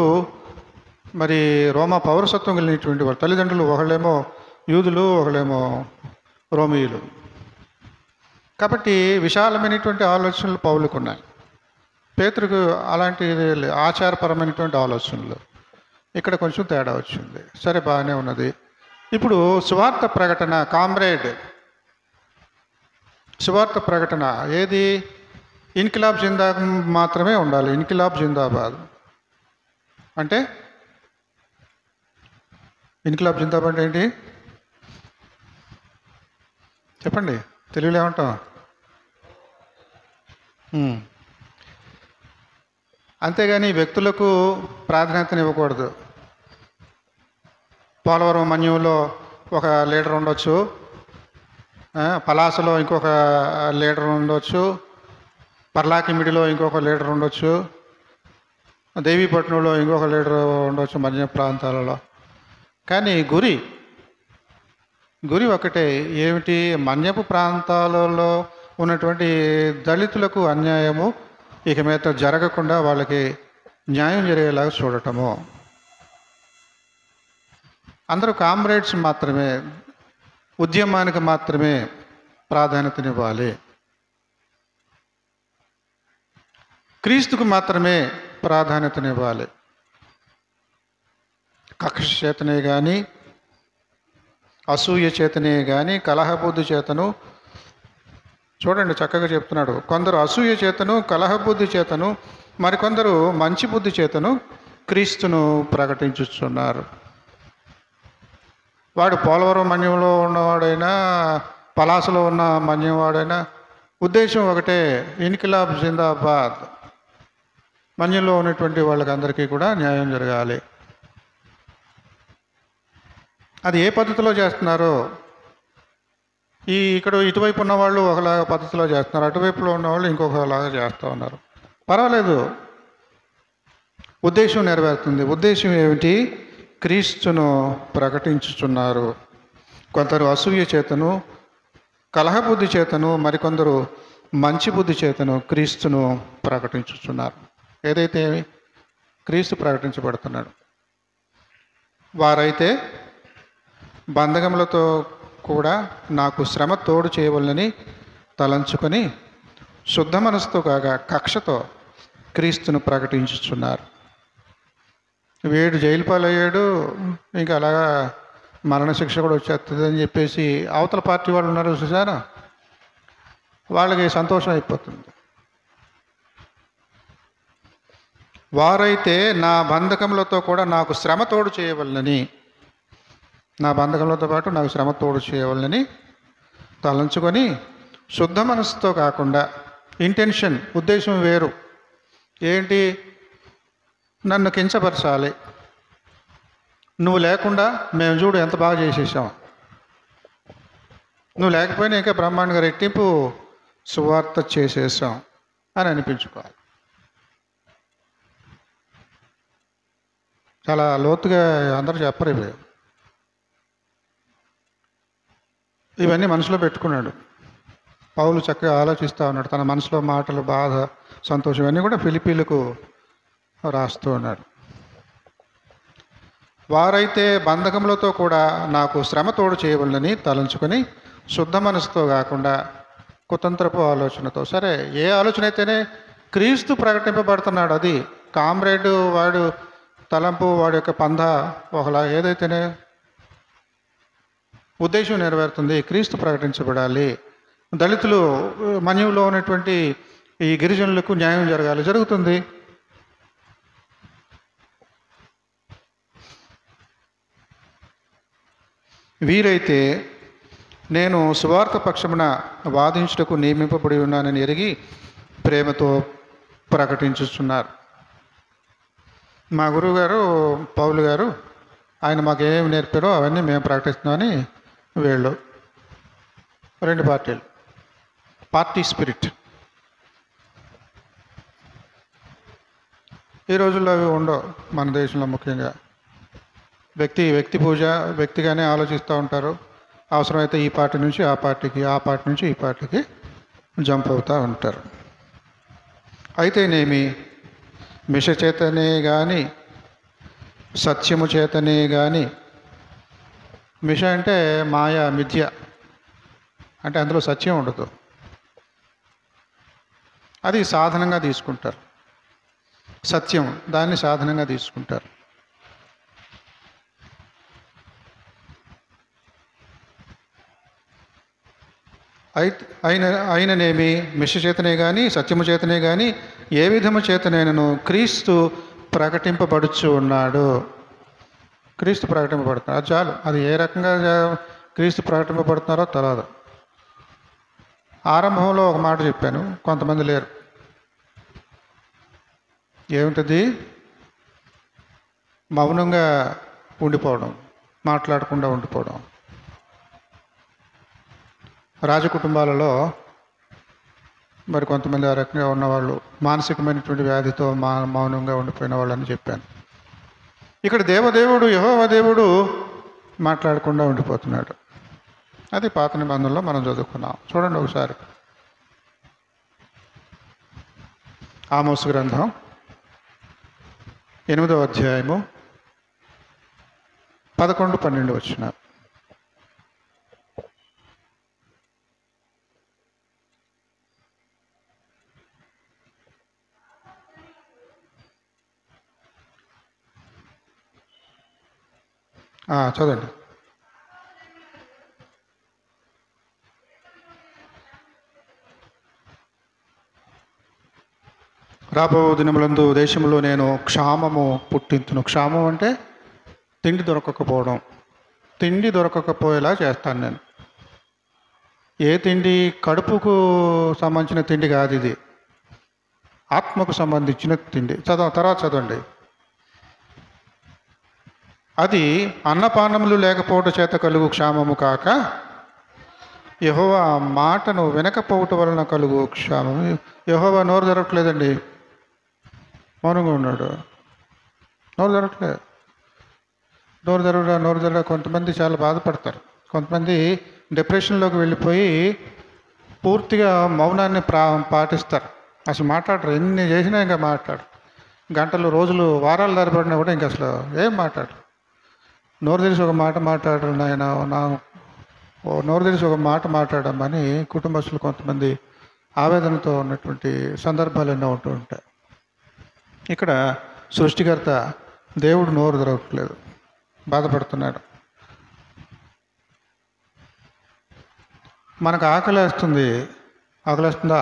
మరి రోమా పౌరసత్వం కలిగినటువంటి వారు. తల్లిదండ్రులు ఒకళ్ళేమో యూదులు, ఒకళ్ళేమో రోమియులు. కాబట్టి విశాలమైనటువంటి ఆలోచనలు పౌలుకు ఉన్నాయి. పేతురుకు అలాంటి ఆచారపరమైనటువంటి ఆలోచనలు. ఇక్కడ కొంచెం తేడా వచ్చింది. సరే, బాగానే ఉన్నది. ఇప్పుడు సువార్త ప్రకటన, కామ్రేడ్ సువార్త ప్రకటన ఏది? ఇన్కిలాబ్ జిందాబాద్ మాత్రమే ఉండాలి. ఇన్కిలాబ్ జిందాబాద్ అంటే, ఇన్కిలాబ్ జిందాబాద్ అంటే ఏంటి చెప్పండి, తెలుగులో ఏమంటాం? అంతేగాని వ్యక్తులకు ప్రాధాన్యతనివ్వకూడదు. పోలవరం మన్యంలో ఒక లీడర్ ఉండొచ్చు, పలాసలో ఇంకొక లీడర్ ఉండొచ్చు, పర్లాకిమిడిలో ఇంకొక లీడర్ ఉండొచ్చు, దేవీపట్నంలో ఇంకొక లీడర్ ఉండొచ్చు, మన్య ప్రాంతాలలో. కానీ గురి ఒకటే. ఏమిటి? మన్యపు ప్రాంతాలలో ఉన్నటువంటి దళితులకు అన్యాయము ఇక మీద జరగకుండా వాళ్ళకి న్యాయం జరిగేలాగా చూడటము. అందరూ కామ్రేడ్స్ మాత్రమే, ఉద్యమానికి మాత్రమే ప్రాధాన్యతనివ్వాలి. క్రీస్తుకు మాత్రమే ప్రాధాన్యతనివ్వాలి. కక్ష చేతనే కానీ, అసూయ చేతనే కానీ, కలహబుద్ధి చేతను, చూడండి చక్కగా చెప్తున్నాడు. కొందరు అసూయ చేతను, కలహబుద్ధి చేతను, మరికొందరు మంచి బుద్ధి చేతను క్రీస్తును ప్రకటించుచున్నారు. వాడు పోలవరం మన్యంలో ఉన్నవాడు ఉన్నవాడైనా, పలాసలో ఉన్న మన్యంవాడైనా ఉద్దేశం ఒకటే, ఇన్కిలాబ్ జిందాబాద్. మన్యంలో ఉన్నటువంటి వాళ్ళకి అందరికీ కూడా న్యాయం జరగాలి. అది ఏ పద్ధతిలో చేస్తున్నారో, ఇక్కడ ఇటువైపు ఉన్నవాళ్ళు ఒకలాగా పద్ధతిలో చేస్తున్నారు, అటువైపులో ఉన్నవాళ్ళు ఇంకొకలాగా చేస్తూ ఉన్నారు. పర్వాలేదు, ఉద్దేశం నెరవేరుతుంది. ఉద్దేశం ఏమిటి? క్రీస్తును ప్రకటించుచున్నారు. కొందరు అసూయ చేతను, కలహబుద్ధి చేతను, మరికొందరు మంచి బుద్ధి చేతను క్రీస్తును ప్రకటించుచున్నారు. ఏదైతే క్రీస్తు ప్రకటించబడుతున్నాడు. వారైతే బంధకములతో కూడా నాకు శ్రమ తోడు చేయవలనని తలంచుకొని శుద్ధ మనసుతో కాగా కక్షతో క్రీస్తును ప్రకటించుచున్నారు. వీడు జైలు పాలయ్యాడు, ఇంకా అలాగా మరణశిక్ష కూడా వచ్చేస్తుంది అని చెప్పేసి అవతల పార్టీ వాళ్ళు ఉన్నారు చూసారా, వాళ్ళకి సంతోషం అయిపోతుంది. వారైతే నా బంధకములతో కూడా నాకు శ్రమ తోడు చేయవలనని, నా బంధకములతో పాటు నాకు శ్రమ తోడు చేయవలనని తలంచుకొని శుద్ధ మనసుతో కాకుండా, ఇంటెన్షన్ ఉద్దేశం వేరు ఏంటి, నన్ను కించపరచాలి, నువ్వు లేకుండా మేము చూడు ఎంత బాగా చేసేసాం, నువ్వు లేకపోయినా ఇంకా బ్రహ్మాండంగా రెట్టింపు సువార్త చేసేసాం అని అనిపించుకోవాలి. చాలా లోతుగా అందరూ చెప్పరు ఇవన్నీ మనసులో పెట్టుకున్నాడు పౌలు. చక్కగా ఆలోచిస్తూ ఉన్నాడు, తన మనసులో మాటలు, బాధ, సంతోషం ఇవన్నీ కూడా ఫిలిప్పీలకు రాస్తూ ఉన్నాడు. వారైతే బంధకములతో కూడా నాకు శ్రమ తోడు చేయవలనని తలంచుకొని శుద్ధ మనసుతో కాకుండా కుతంత్రపు ఆలోచనతో, సరే ఏ ఆలోచన అయితేనే క్రీస్తు ప్రకటింపబడుతున్నాడు, అది కామ్రేడ్ వాడు తలంపు, వాడి యొక్క పంధ ఒకలా ఏదైతేనే ఉద్దేశం నెరవేరుతుంది, క్రీస్తు ప్రకటించబడాలి. దళితులు, మన్యంలో ఉన్నటువంటి ఈ గిరిజనులకు న్యాయం జరగాలి, జరుగుతుంది. వీరైతే నేను సువార్త పక్షమున వాదించుటకు నియమింపబడి ఉన్నానని ఎరిగి ప్రేమతో ప్రకటించుతున్నారు. మా గురువు గారు పౌలు గారు, ఆయన మాకు ఏమేమి నేర్పారో అవన్నీ మేము ప్రకటిస్తున్నామని వీళ్ళు రెండు పార్టీలు, పార్టీ స్పిరిట్. ఈ రోజుల్లో అవి ఉండవు మన దేశంలో. ముఖ్యంగా వ్యక్తి పూజ, వ్యక్తిగానే ఆలోచిస్తూ ఉంటారు. అవసరమైతే ఈ పార్టీ నుంచి ఆ పార్టీకి, ఆ పార్టీ నుంచి ఈ పార్టీకి జంప్ అవుతూ ఉంటారు. అయితేనేమి మిష చేతనే కానీ, సత్యము చేతనే కానీ, మిష అంటే మాయా, మిథ్య అంటే అందులో సత్యం ఉండదు, అది సాధనంగా తీసుకుంటారు. సత్యం దాన్ని సాధనంగా తీసుకుంటారు. అయిననేమి మిష చేతనే కానీ, సత్యము చేతనే కానీ, ఏ విధము చేతనైనను క్రీస్తు ప్రకటింపబడుచు ఉన్నాడు. క్రీస్తు ప్రకటింపబడుతున్నాడు, అది చాలు. అది ఏ రకంగా క్రీస్తు ప్రకటింపబడుతున్నారో తెలియదు. ఆరంభంలో ఒక మాట చెప్పాను, కొంతమంది లేరు. ఏమిటది? మౌనంగా ఉండిపోవడం, మాట్లాడకుండా ఉండిపోవడం. రాజకుటుంబాలలో మరి కొంతమంది ఆ రకంగా ఉన్నవాళ్ళు, మానసికమైనటువంటి వ్యాధితో మౌనంగా ఉండిపోయిన వాళ్ళని చెప్పాను. ఇక్కడ దేవదేవుడు, యెహోవా దేవుడు మాట్లాడకుండా ఉండిపోతున్నాడు. అది పాత నిబంధనలో మనం చదువుకున్నాం. చూడండి ఒకసారి, ఆమోసు గ్రంథం 8వ అధ్యాయము 11-12 వచనాలు. చదవండి. రాబో దినములందు దేశంలో నేను క్షామము పుట్టింతును. క్షామం అంటే తిండి దొరకకపోవడం, తిండి దొరకకపోయేలా చేస్తాను నేను. ఏ తిండి కడుపుకు సంబంధించిన తిండి కాదు, ఇది ఆత్మకు సంబంధించిన తిండి. తర్వాత చదవండి. అది అన్నపానములు లేకపోవటం చేత కలుగు క్షామము కాక యెహోవా మాటను వినకపోవటం వలన కలుగు క్షామము. యెహోవా నోరు తెరవట్లేదండి, మౌనంగా ఉన్నాడు. నోరు తెరవట్లేదు. నోరు తెరవ కొంతమంది చాలా బాధపడతారు. కొంతమంది డిప్రెషన్లోకి వెళ్ళిపోయి పూర్తిగా మౌనాన్ని పాటిస్తారు. అసలు మాట్లాడరు. ఎన్ని చేసినా ఇంకా మాట్లాడరు. గంటలు, రోజులు, వారాలు తరబడినా కూడా ఇంకా అసలు ఏం మాట్లాడరు. నోరు తెరిచి ఒక మాట మాట్లాడరు. నాయన నోరు తెరిచి ఒక మాట మాట్లాడమని కుటుంబస్తులు కొంతమంది ఆవేదనతో ఉన్నటువంటి సందర్భాలు ఎన్నో ఉంటూ ఉంటాయి. ఇక్కడ సృష్టికర్త దేవుడు నోరు తెరవట్లేదు, బాధపడుతున్నాడు. మనకు ఆకలేస్తుంది. ఆకలేస్తుందా?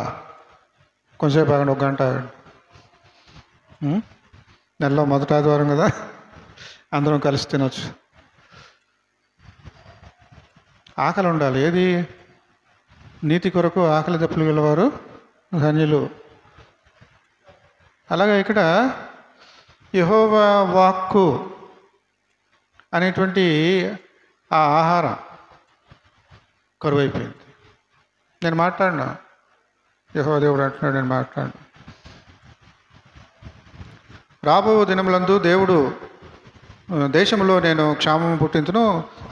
కొంచెంసేపు ఆగండి, 1 గంట ఆగండి. నెలలో మొదటి ఆదివారం కదా, అందరం కలిసి తినొచ్చు. ఆకలి ఉండాలి. ఏది? నీతి కొరకు ఆకలి దప్పులు గలవారు ధన్యులు. అలాగే ఇక్కడ యెహోవా వాక్కు అనేటువంటి ఆ ఆహారం కరువైపోయింది. నేను మాట్లాడినా, యెహోవా దేవుడు అంటున్నాడు, నేను మాట్లాడినా. రాబో దినములందు దేవుడు దేశంలో నేను క్షామము పుట్టించును,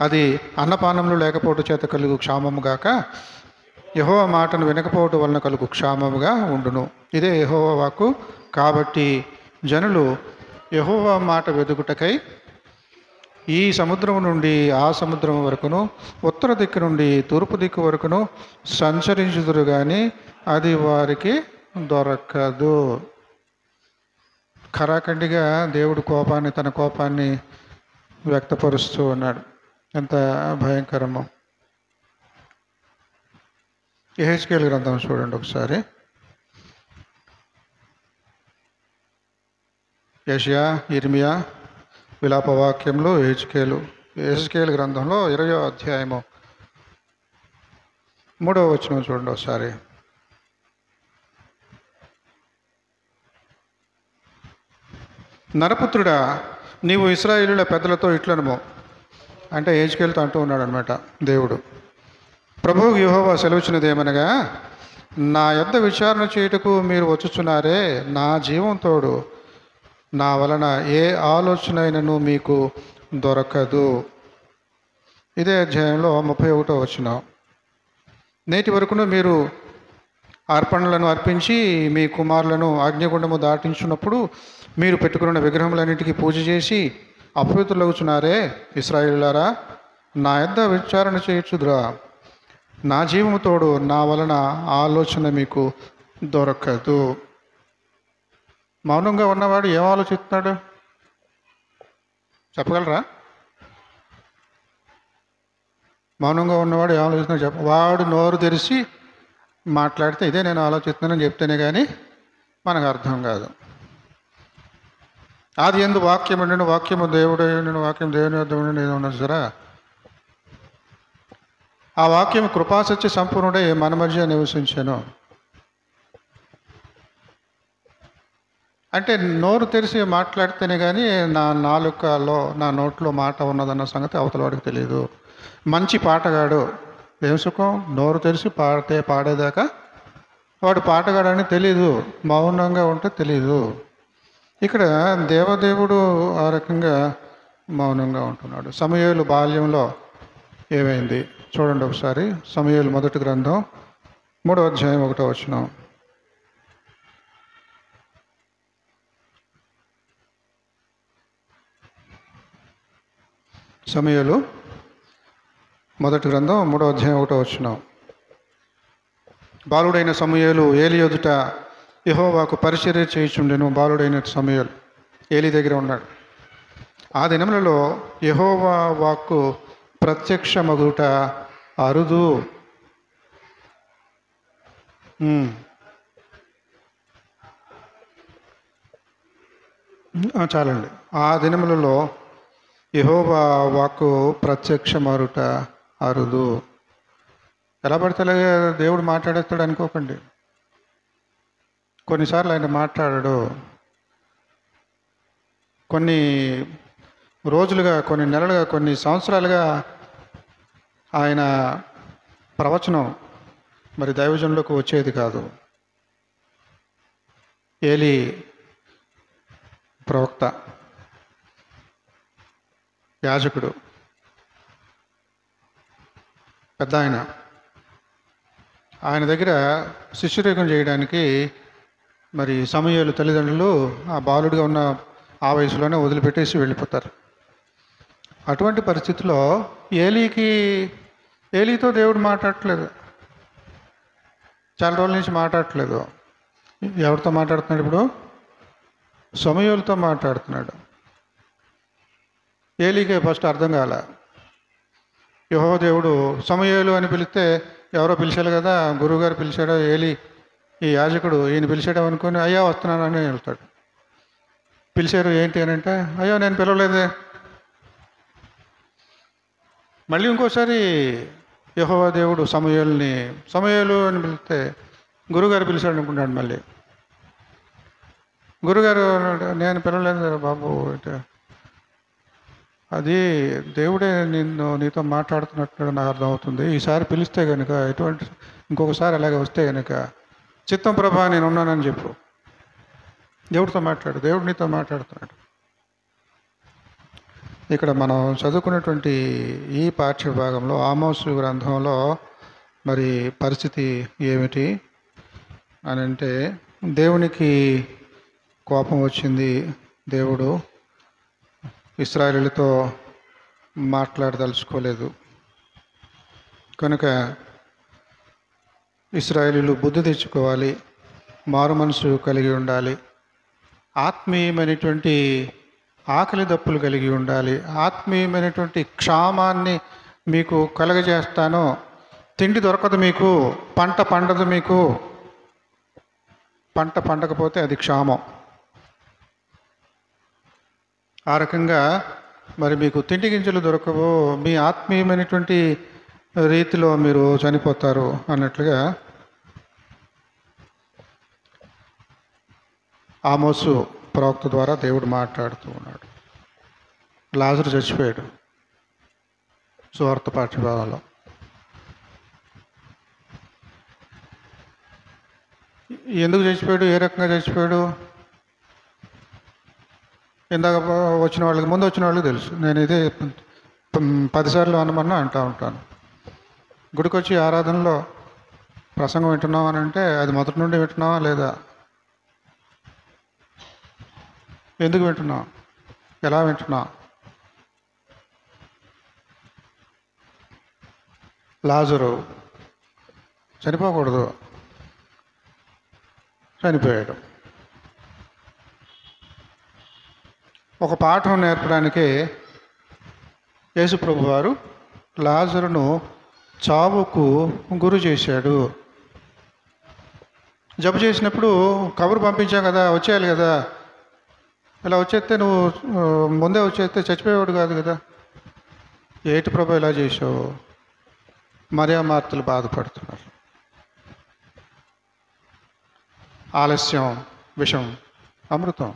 అది అన్నపానములు లేకపోవటం చేత కలుగు క్షామము గాక యెహోవా మాటను వినకపోవటం వలన కలుగు క్షామముగా ఉండును. ఇదే యెహోవా వాక్కు. కాబట్టి జనులు యెహోవా మాట వెదుకుటకై ఈ సముద్రం నుండి ఆ సముద్రం వరకును, ఉత్తర దిక్కు నుండి తూర్పు దిక్కు వరకును సంచరించుదురు కానీ అది వారికి దొరకదు. ఖరాఖండిగా దేవుడు తన కోపాన్ని వ్యక్తపరుస్తూ ఉన్నాడు. ఎంత భయంకరమో. యెహెజ్కేలు గ్రంథం చూడండి ఒకసారి. యెషయా, ఇర్మియా, విలాపవాక్యంలో యెహెజ్కేలు గ్రంథంలో 20వ అధ్యాయము 3వ వచనం చూడండి ఒకసారి. నరపుత్రుడా, నీవు ఇశ్రాయేలీయుల పెద్దలతో ఇట్లనుము, అంటే యెహెజ్కేలుతో అంటూ ఉన్నాడు అనమాట దేవుడు. ప్రభువు యెహోవా సెలవిచ్చినదేమనగా, నా యొద్ద విచారణ చేయుటకు మీరు వచ్చుచున్నారే, నా జీవం తోడు, నా వలన ఏ ఆలోచన అయినను మీకు దొరకదు. ఇదే అధ్యాయంలో 31వ వచనం. నేటి వరకును మీరు అర్పణలను అర్పించి మీ కుమారులను అగ్నిగుండము దాటించున్నప్పుడు మీరు పెట్టుకున్న విగ్రహములన్నిటికీ పూజ చేసి అపవిత్రులవుచున్నారే ఇశ్రాయేలులారా, నా యొద్ద విచారణ చేయుచుదురా, నా జీవము తోడు, నా వలన ఆలోచన మీకు దొరకదు. మౌనంగా ఉన్నవాడు ఏం ఆలోచిస్తున్నాడు చెప్పగలరా? మౌనంగా ఉన్నవాడు ఏం ఆలోచిస్తున్నాడు వాడు నోరు తెరిచి మాట్లాడితే ఇదే నేను ఆలోచిస్తున్నానని చెప్తేనే కానీ మనకు అర్థం కాదు. ఆది యందు వాక్యం ఉండిన, వాక్యము దేవుడైన, వాక్యం దేవుని వద్ద ఉండి ఏదో ఉన్నది సరే. ఆ వాక్యం కృపాసత్య సంపూర్ణుడే మన మధ్య నివసించాను. అంటే నోరు తెరిచి మాట్లాడితేనే కానీ నా నాలుకలో, నా నోట్లో మాట ఉన్నదన్న సంగతి అవతల వాడికి తెలియదు. మంచి పాటగాడు ఏం సుఖం? నోరు తెరిచి పాడేదాకా వాడు పాటగాడని తెలీదు, మౌనంగా ఉంటే తెలీదు. ఇక్కడ దేవదేవుడు ఆ రకంగా మౌనంగా ఉంటున్నాడు. సమూయేలు బాల్యంలో ఏమైంది చూడండి ఒకసారి. సమూయేలు మొదటి గ్రంథం 3వ అధ్యాయం 1వ వచనం. సమూయేలు మొదటి గ్రంథం 3వ అధ్యాయం 1వ వచనం. బాలుడైన సమూయేలు ఏలి ఎదుట యెహోవాకు పరిచర్య చేయుచుండెను. బాలుడైన సమూయేలు ఏలి దగ్గర ఉన్నాడు. ఆ దినములలో యెహోవా వాక్కు ప్రత్యక్షమగుట అరుదు. చాలండి. ఆ దినములలో యెహోవా వాక్కు ప్రత్యక్షమరుట అరుదు. ఎలా పడితే అలాగే దేవుడు మాట్లాడేస్తాడు అనుకోకండి. కొన్నిసార్లు ఆయన మాట్లాడాడు. కొన్ని రోజులుగా, కొన్ని నెలలుగా, కొన్ని సంవత్సరాలుగా ఆయన ప్రవచనం మరి దైవజనులకు వచ్చేది కాదు. ఏలీ ప్రవక్త, యాజకుడు, పెద్ద ఆయన దగ్గర శిష్యరేఖం చేయడానికి మరి సమూయేలు తల్లిదండ్రులు ఆ బాలుడిగా ఉన్న ఆ వయసులోనే వదిలిపెట్టేసి వెళ్ళిపోతారు. అటువంటి పరిస్థితిలో ఏలీతో దేవుడు మాట్లాడట్లేదు, చాలా రోజుల నుంచి మాట్లాడట్లేదు. ఎవరితో మాట్లాడుతున్నాడు ఇప్పుడు? సమూయేలుతో మాట్లాడుతున్నాడు. ఏలీకే ఫస్ట్ అర్థం కాల. యెహోవా దేవుడు సమూయేలు అని పిలిస్తే ఎవరో పిలిచారు కదా, గురువుగారు పిలిచాడో, ఏలీ ఈ యాజకుడు ఈయన పిలిచాడో అనుకుని అయ్యా వస్తున్నానని వెళ్తాడు. పిలిచారు ఏంటి అని అంటే, అయ్యో నేను పిలవలేదే. మళ్ళీ ఇంకోసారి యెహోవా దేవుడు సమూయేలు అని పిలిస్తే గురువుగారు పిలిచాడు అనుకుంటాడు. మళ్ళీ గురుగారు నేను పిలవలేదు బాబు, అది దేవుడే నీతో మాట్లాడుతున్నట్టు నాకు అర్థమవుతుంది. ఈసారి పిలిస్తే కనుక ఇంకొకసారి అలాగే వస్తే కనుక చిత్తం ప్రభా నేను ఉన్నానని చెప్పు. దేవుడితో మాట్లాడు, దేవుడు నీతో మాట్లాడుతున్నాడు. ఇక్కడ మనం చదువుకున్నటువంటి ఈ పాఠ్య భాగంలో ఆమోసు గ్రంథంలో మరి పరిస్థితి ఏమిటి అని అంటే, దేవునికి కోపం వచ్చింది. దేవుడు ఇశ్రాయేలుతో మాట్లాడదలుచుకోలేదు కనుక ఇశ్రాయేలీలు బుద్ధి తెచ్చుకోవాలి, మారు మనసు కలిగి ఉండాలి, ఆత్మీయమైనటువంటి ఆకలి దప్పులు కలిగి ఉండాలి, ఆత్మీయమైనటువంటి క్షామాన్ని మీకు కలగజేస్తాను. తిండి దొరకదు మీకు, పంట పండదు మీకు, పంట పండకపోతే అది క్షామం. ఆ రకంగా మరి మీకు తిండి గింజలు దొరకవు, మీ ఆత్మీయమైనటువంటి రీతిలో మీరు చనిపోతారు అన్నట్లుగా ఆమోసు ప్రవక్త ద్వారా దేవుడు మాట్లాడుతూ ఉన్నాడు. లాజరు చచ్చిపోయాడు సువార్త పాఠ్యభాగంలో. ఎందుకు చచ్చిపోయాడు, ఏ రకంగా చచ్చిపోయాడు? ఇందాక ముందు వచ్చిన వాళ్ళకి తెలుసు. నేను ఇదే 10 సార్లు అనమన్నా అంటూ ఉంటాను. గుడికొచ్చి ఆరాధనలో ప్రసంగం వింటున్నాం అని అంటే అది మొదటి నుండి వింటున్నావా లేదా? ఎందుకు వింటున్నాం, ఎలా వింటున్నాం? లాజరు చనిపోకూడదు, చనిపోయాడు. ఒక పాఠం నేర్పడానికి యేసుప్రభు వారు లాజరును చావుకు గురి చేశాడు. జబ్బు చేసినప్పుడు కబురు పంపించాం కదా, వచ్చేయాలి కదా. ఇలా వచ్చేస్తే నువ్వు ముందే వచ్చేస్తే చచ్చిపోయేవాడు కాదు కదా. ఏటి ప్రభు ఇలా చేసావు? మరియా మార్తలు బాధపడుతున్నారు. ఆలస్యం విషం అమృతం.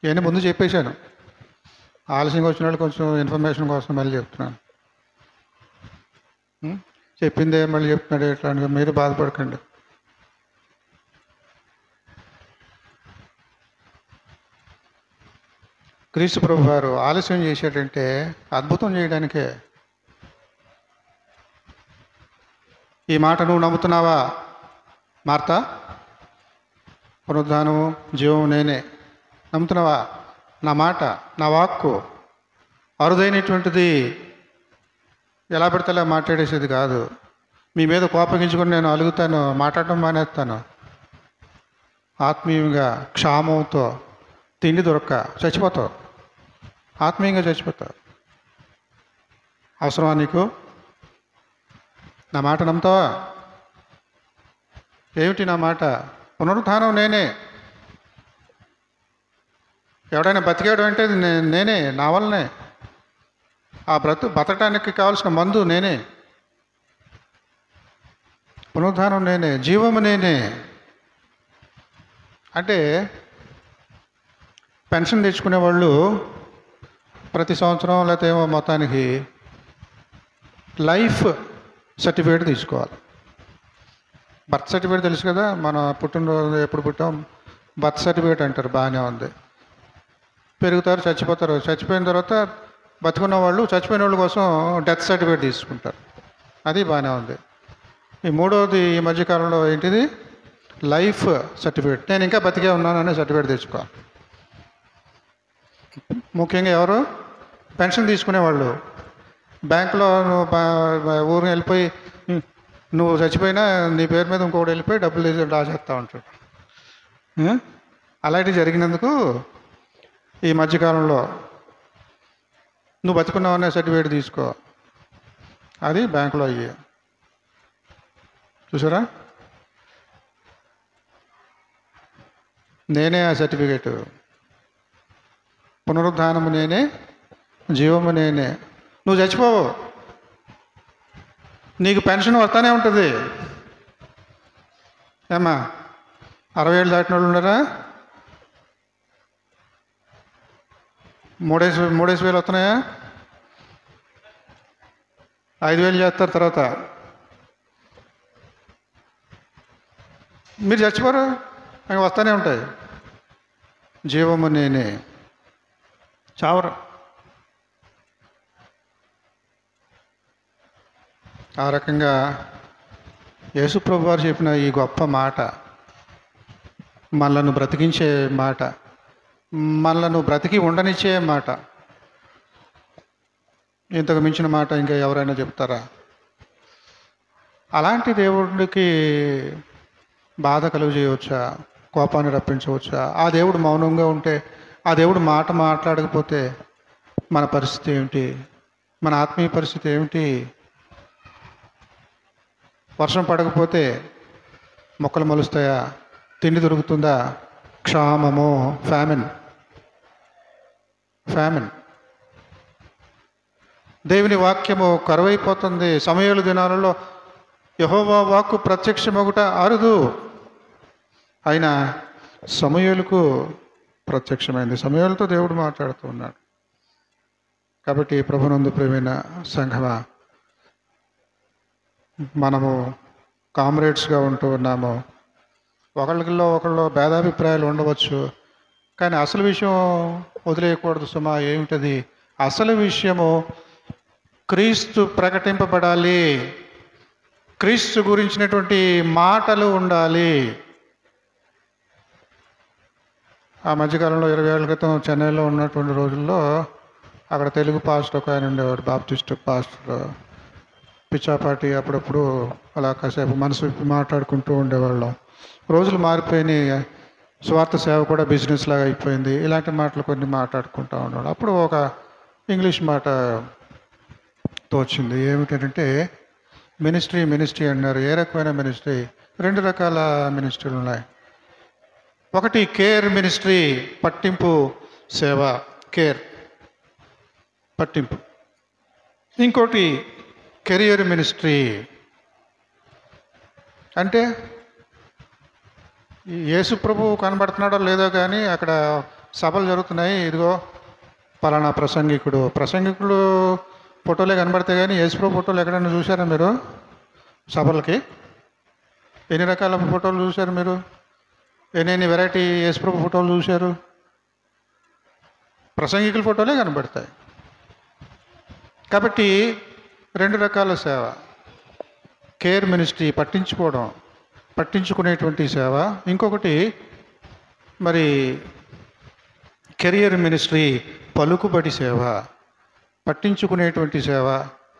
ఇవన్నీ ముందు చెప్పేశాను. ఆలస్యంగా వచ్చిన వాళ్ళు కొంచెం ఇన్ఫర్మేషన్ కోసం మళ్ళీ చెప్తున్నాను. చెప్పిందే మళ్ళీ చెప్తున్నాడు ఎట్లా అని మీరు బాధపడకండి. క్రీస్తు ప్రభు వారు ఆలస్యం చేశాడంటే అద్భుతం చేయడానికే. ఈ మాట నువ్వు నమ్ముతున్నావా మార్తా? పునరుద్ధానము జీవము నేనే. నమ్ముతున్నావా? నా మాట, నా వాక్కు అరుదైనటువంటిది, ఎలా పడితే అలా మాట్లాడేసేది కాదు. మీ మీద కోపగించుకొని నేను అలుగుతాను, మాట్లాడటం మానేస్తాను. ఆత్మీయంగా క్షామంతో తిండి దొరక్క చచ్చిపోతావు, ఆత్మీయంగా చచ్చిపోతావు. అవసరమా నీకు? నా మాట నమ్ముతావా? ఏమిటి నా మాట? పునరుద్ధానం నేనే. ఎవడైనా బతికాడు అంటే నేనే, నా వల్లనే. ఆ బతకడానికి కావాల్సిన మందు నేనే, పునరుద్ధానం నేనే, జీవము నేనే. అంటే పెన్షన్ తెచ్చుకునే వాళ్ళు ప్రతి సంవత్సరం లేకపోతే ఏమో మొత్తానికి లైఫ్ సర్టిఫికేట్ తీసుకోవాలి. బర్త్ సర్టిఫికేట్ తెలుసు కదా, మన పుట్టినరోజు ఎప్పుడు పుట్టాం బర్త్ సర్టిఫికేట్ అంటారు, బాగానే ఉంది. పెరుగుతారు, చచ్చిపోతారు, చచ్చిపోయిన తర్వాత బతుకున్న వాళ్ళు చచ్చిపోయిన వాళ్ళ కోసం డెత్ సర్టిఫికేట్ తీసుకుంటారు, అది బాగానే ఉంది. ఈ మూడవది ఈ మధ్యకాలంలో ఏంటిది, లైఫ్ సర్టిఫికేట్. నేను ఇంకా బతికే ఉన్నాను అనే సర్టిఫికేట్ తెచ్చుకోవాలి. ముఖ్యంగా ఎవరు పెన్షన్ తీసుకునేవాళ్ళు బ్యాంకులో ఊరిని వెళ్ళిపోయి నువ్వు చచ్చిపోయినా నీ పేరు మీద ఇంకొకటి వెళ్ళిపోయి డబ్బులు డ్రా చేస్తూ ఉంటాడు. అలాంటివి జరిగినందుకు ఈ మధ్యకాలంలో నువ్వు బతుకున్నావు అనే సర్టిఫికేట్ తీసుకో, అది బ్యాంకులో అయ్యి చూసారా. నేనే ఆ సర్టిఫికేటు, పునరుద్ధానము నేనే, జీవము నేనే. నువ్వు చచ్చిపోవు, నీకు పెన్షన్ వస్తానే ఉంటుంది. ఏమ్మా 60 ఏళ్ళు దాటిన వాళ్ళు ఉన్నారా? 3,000 వస్తున్నాయా? 5,000 చేస్తారు తర్వాత. మీరు చచ్చిపోరు, అవి వస్తూనే ఉంటాయి. జీవము నేనే, చావరు. ఆ రకంగా యేసుప్రభు వారు చెప్పిన ఈ గొప్ప మాట, మనలను బ్రతికించే మాట, మనలను బ్రతికి ఉండనిచ్చే మాట, ఇంతకు మించిన మాట ఇంకా ఎవరైనా చెప్తారా? అలాంటి దేవుడికి బాధ కలుగు చేయవచ్చా? కోపాన్ని రప్పించవచ్చా? ఆ దేవుడు మౌనంగా ఉంటే, ఆ దేవుడు మాట మాట్లాడకపోతే మన పరిస్థితి ఏమిటి? మన ఆత్మీయ పరిస్థితి ఏమిటి? వర్షం పడకపోతే మొక్కలు మొలుస్తాయా? తిండి దొరుకుతుందా? క్షామము, ఫ్యామిన్. దేవుని వాక్యము కరువైపోతుంది. సమయాల దినాలలో యెహోవా వాక్కు ప్రత్యక్షమగుట అరుదు, అయినా సమూయేలుకు ప్రత్యక్షమైంది. సమూయేలుతో దేవుడు మాట్లాడుతూ ఉన్నాడు. కాబట్టి ప్రభునందు ప్రియమైన సంఘమా, మనము కామ్రేడ్స్గా ఉంటూ ఉన్నాము. ఒకళ్ళు భేదాభిప్రాయాలు ఉండవచ్చు, కానీ అసలు విషయం వదిలేయకూడదు సుమా. ఏమిటది? అసలు విషయము క్రీస్తు ప్రకటింపబడాలి, క్రీస్తు గురించినటువంటి మాటలు ఉండాలి. ఆ మధ్యకాలంలో 20 ఏళ్ల క్రితం చెన్నైలో ఉన్నటువంటి రోజుల్లో అక్కడ తెలుగు పాస్టర్ ఒక ఆయన ఉండేవాడు, బాప్టిస్ట్ పాస్టర్ పిచ్చాపాటి. అప్పుడప్పుడు అలా కాసేపు మనసు మాట్లాడుకుంటూ ఉండేవాళ్ళం. రోజులు మారిపోయినాయి, స్వార్థ సేవ కూడా బిజినెస్ లాగా అయిపోయింది. ఇలాంటి మాటలు కొన్ని మాట్లాడుకుంటూ ఉన్నాడు. అప్పుడు ఒక ఇంగ్లీష్ మాట తోచింది. ఏమిటంటే మినిస్ట్రీ అన్నారు. ఏ రకమైన మినిస్ట్రీ? 2 రకాల మినిస్ట్రీలు ఉన్నాయి. ఒకటి కేర్ మినిస్ట్రీ, పట్టింపు సేవ, కేర్ పట్టింపు. ఇంకోటి కెరియర్ మినిస్ట్రీ. అంటే యేసు ప్రభు కనబడుతున్నాడో లేదో కానీ అక్కడ సభలు జరుగుతున్నాయి. ఇదిగో పలానా ప్రసంగికుడు ఫోటోలే కనబడతాయి, కానీ యేసు ప్రభు ఫోటోలు ఎక్కడైనా చూసారా మీరు? సభలకి ఎన్ని రకాల ఫోటోలు చూశారు మీరు? ఎన్ని వెరైటీ యేసు ప్రభు ఫోటోలు చూశారు? ప్రసంగికుల ఫోటోలే కనబడతాయి. కాబట్టి 2 రకాల సేవ. కేర్ మినిస్ట్రీ, పట్టించుకునేటువంటి సేవ. ఇంకొకటి మరి కెరియర్ మినిస్ట్రీ, పలుకుబడి సేవ. పట్టించుకునేటువంటి సేవ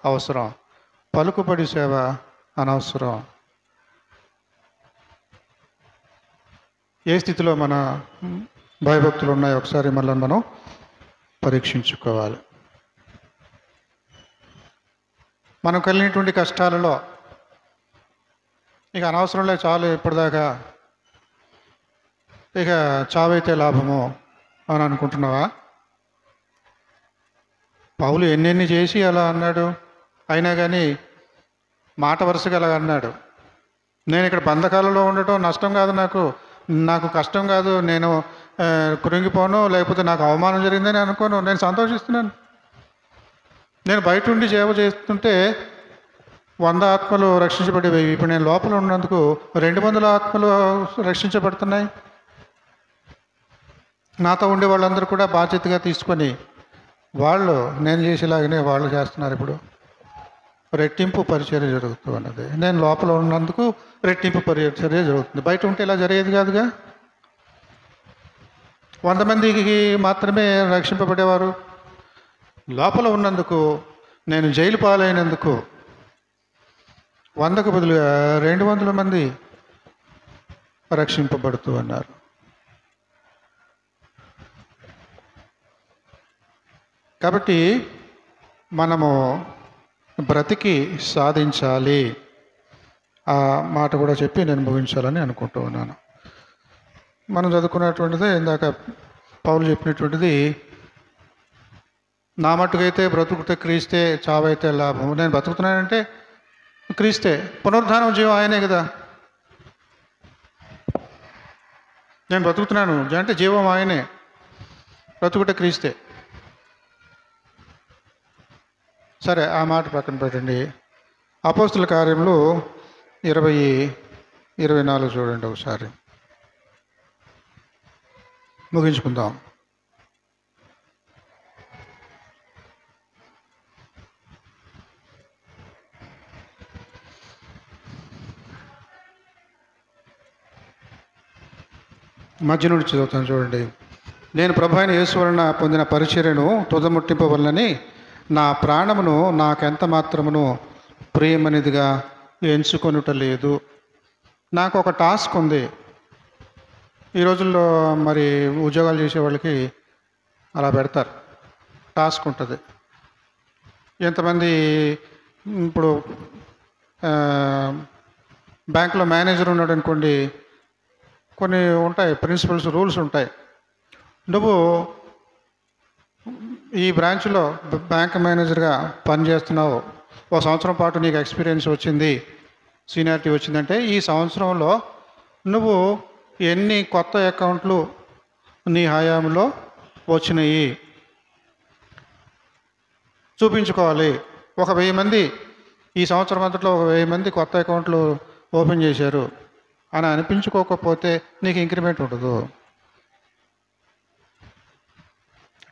అవసరం, పలుకుబడి సేవ అనవసరం. ఏ స్థితిలో మన భయభక్తులు ఉన్నాయో ఒకసారి మళ్ళీ మనం పరీక్షించుకోవాలి. మనం కలిగినటువంటి కష్టాలలో ఇక అనవసరంలే, చాలు ఇప్పటిదాకా, ఇక చావైతే లాభము అని అనుకుంటున్నావా? పౌలు ఎన్నెన్ని చేసి అలా అన్నాడు. అయినా కానీ మాట వరుసగా అలా అన్నాడు. నేను ఇక్కడ బంధకాలలో ఉండటం నష్టం కాదు, నాకు కష్టం కాదు, నేను కృంగిపోను, లేకపోతే నాకు అవమానం జరిగిందని అనుకోను, నేను సంతోషిస్తున్నాను. నేను బయట ఉండి సేవ చేస్తుంటే 100 ఆత్మలు రక్షించబడేవి. ఇప్పుడు నేను లోపల ఉన్నందుకు 200 ఆత్మలు రక్షించబడుతున్నాయి. నాతో ఉండే వాళ్ళందరూ కూడా బాధ్యతగా తీసుకొని వాళ్ళు నేను చేసేలాగానే వాళ్ళు చేస్తున్నారు. ఇప్పుడు రెట్టింపు పరిచర్య జరుగుతూ ఉన్నది. నేను లోపల ఉన్నందుకు రెట్టింపు పరిచర్య జరుగుతుంది. బయట ఉంటే ఇలా జరిగేది కాదుగా. 100 మందికి మాత్రమే రక్షింపబడేవారు. లోపల ఉన్నందుకు, నేను జైలు పాలైనందుకు 100కు బదులుగా 200 మంది రక్షింపబడుతూ ఉన్నారు. కాబట్టి మనము బ్రతికి సాధించాలి. ఆ మాట కూడా చెప్పి నేను ముగించాలని అనుకుంటూ ఉన్నాను. మనం చదువుకున్నటువంటిదే ఇందాక పౌలు చెప్పినటువంటిది, నా మట్టుకైతే బ్రతుకుతే క్రీస్తే, చావైతే లాభం. నేను బ్రతుకుతున్నానంటే క్రీస్తే, పునరుద్ధానం జీవం ఆయనే కదా. నేను బ్రతుకుతున్నాను అంటే జీవం ఆయనే, బ్రతుకుటే క్రీస్తే. సరే, ఆ మాట పక్కన పెట్టండి. అపోస్తుల కార్యములు 20:24 చూడండి ఒకసారి, ముగించుకుందాం. మధ్య నుండి చదువుతాను చూడండి. నేను ప్రభు అయిన యేసు వలన పొందిన పరిచర్యను తుదముట్టింపవలనని నా ప్రాణమును నాకెంత మాత్రమును ప్రియమనిదిగా ఎంచుకొనుట లేదు. నాకు ఒక టాస్క్ ఉంది. ఈ రోజుల్లో మరి ఉద్యోగాలు చేసే వాళ్ళకి అలా పెడతారు, టాస్క్ ఉంటుంది. ఎంతమంది ఇప్పుడు బ్యాంకులో మేనేజర్ ఉన్నాడు అనుకోండి, కొన్ని ఉంటాయి ప్రిన్సిపల్స్, రూల్స్ ఉంటాయి. నువ్వు ఈ బ్రాంచ్లో బ్యాంక్ మేనేజర్గా పనిచేస్తున్నావు, 1 సంవత్సరం పాటు నీకు ఎక్స్పీరియన్స్ వచ్చింది, సీనియారిటీ వచ్చిందంటే ఈ సంవత్సరంలో నువ్వు ఎన్ని కొత్త అకౌంట్లు నీ హయాంలో వచ్చినాయి చూపించుకోవాలి. 1000 మంది ఈ సంవత్సరం అంతట్లో 1000 మంది కొత్త అకౌంట్లు ఓపెన్ చేశారు అని అనిపించుకోకపోతే నీకు ఇంక్రిమెంట్ ఉండదు.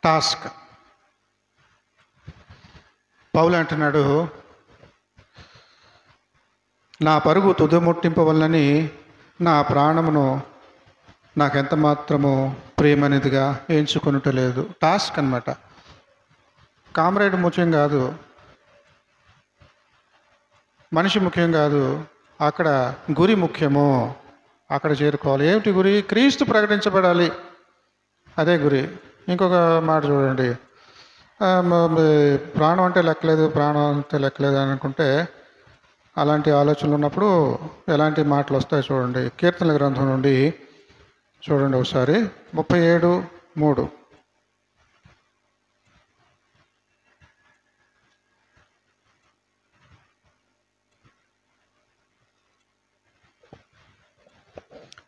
టాస్క్. పౌలు అంటున్నాడు, నా పరుగు తుదముట్టింపవలనని నా ప్రాణమును నాకెంత మాత్రము ప్రియమనిదిగా ఎంచుకొనుటలేదు. టాస్క్ అన్నమాట. కామ్రేడ్ ముఖ్యం కాదు, మనిషి ముఖ్యం కాదు, అక్కడ గురి ముఖ్యము. అక్కడ చేరుకోవాలి. ఏమిటి గురి? క్రీస్తు ప్రకటించబడాలి, అదే గురి. ఇంకొక మాట చూడండి, ప్రాణం అంటే లెక్కలేదు, ప్రాణం అంటే లెక్కలేదు అనుకుంటే అలాంటి ఆలోచనలు ఉన్నప్పుడు ఎలాంటి మాటలు వస్తాయి చూడండి. కీర్తనల గ్రంథం నుండి చూడండి ఒకసారి, 37:3.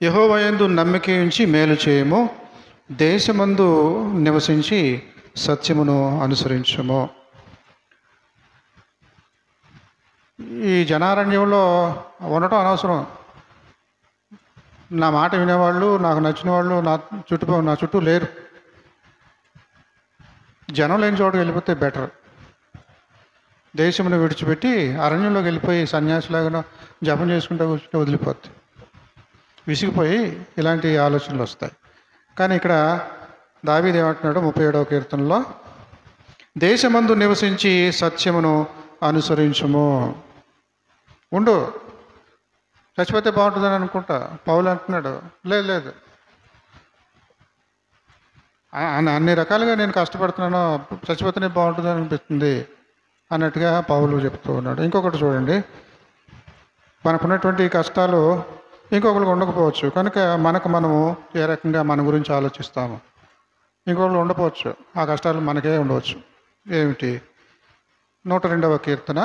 యెహోవాయందు నమ్మిక ఉంచి మేలు చేయము, దేశమందు నివసించి సత్యమును అనుసరించము. ఈ జనారణ్యంలో ఉండటం అనవసరం. నా మాట వినేవాళ్ళు, నాకు నచ్చిన వాళ్ళు నా చుట్టూ లేరు. జనం లేని చోటుకు వెళ్ళిపోతే బెటర్. దేశమును విడిచిపెట్టి అరణ్యంలోకి వెళ్ళిపోయి సన్యాసిలాగా జపం చేసుకుంటూ కూర్చుంటే వదిలిపోద్ది, విసిగిపోయి ఇలాంటి ఆలోచనలు వస్తాయి. కానీ ఇక్కడ దావీదు ఏమంటున్నాడు 37వ కీర్తనలో, దేశమందు నివసించి సత్యమును అనుసరించము. ఉండు, చచ్చిపోతే బాగుంటుందని అనుకుంటా. పౌలు అంటున్నాడు, లేదు, అన్ని రకాలుగా నేను కష్టపడుతున్నాను, చచ్చిపోతేనే బాగుంటుంది అనిపిస్తుంది అన్నట్టుగా పౌలు చెప్తూ ఉన్నాడు. ఇంకొకటి చూడండి, మనకున్నటువంటి కష్టాలు ఇంకొకరికి ఉండకపోవచ్చు, కనుక మనము ఏ రకంగా మన గురించి ఆలోచిస్తాము. ఇంకొకరు ఉండకపోవచ్చు, ఆ కష్టాలు మనకే ఉండవచ్చు. ఏమిటి? 102వ కీర్తన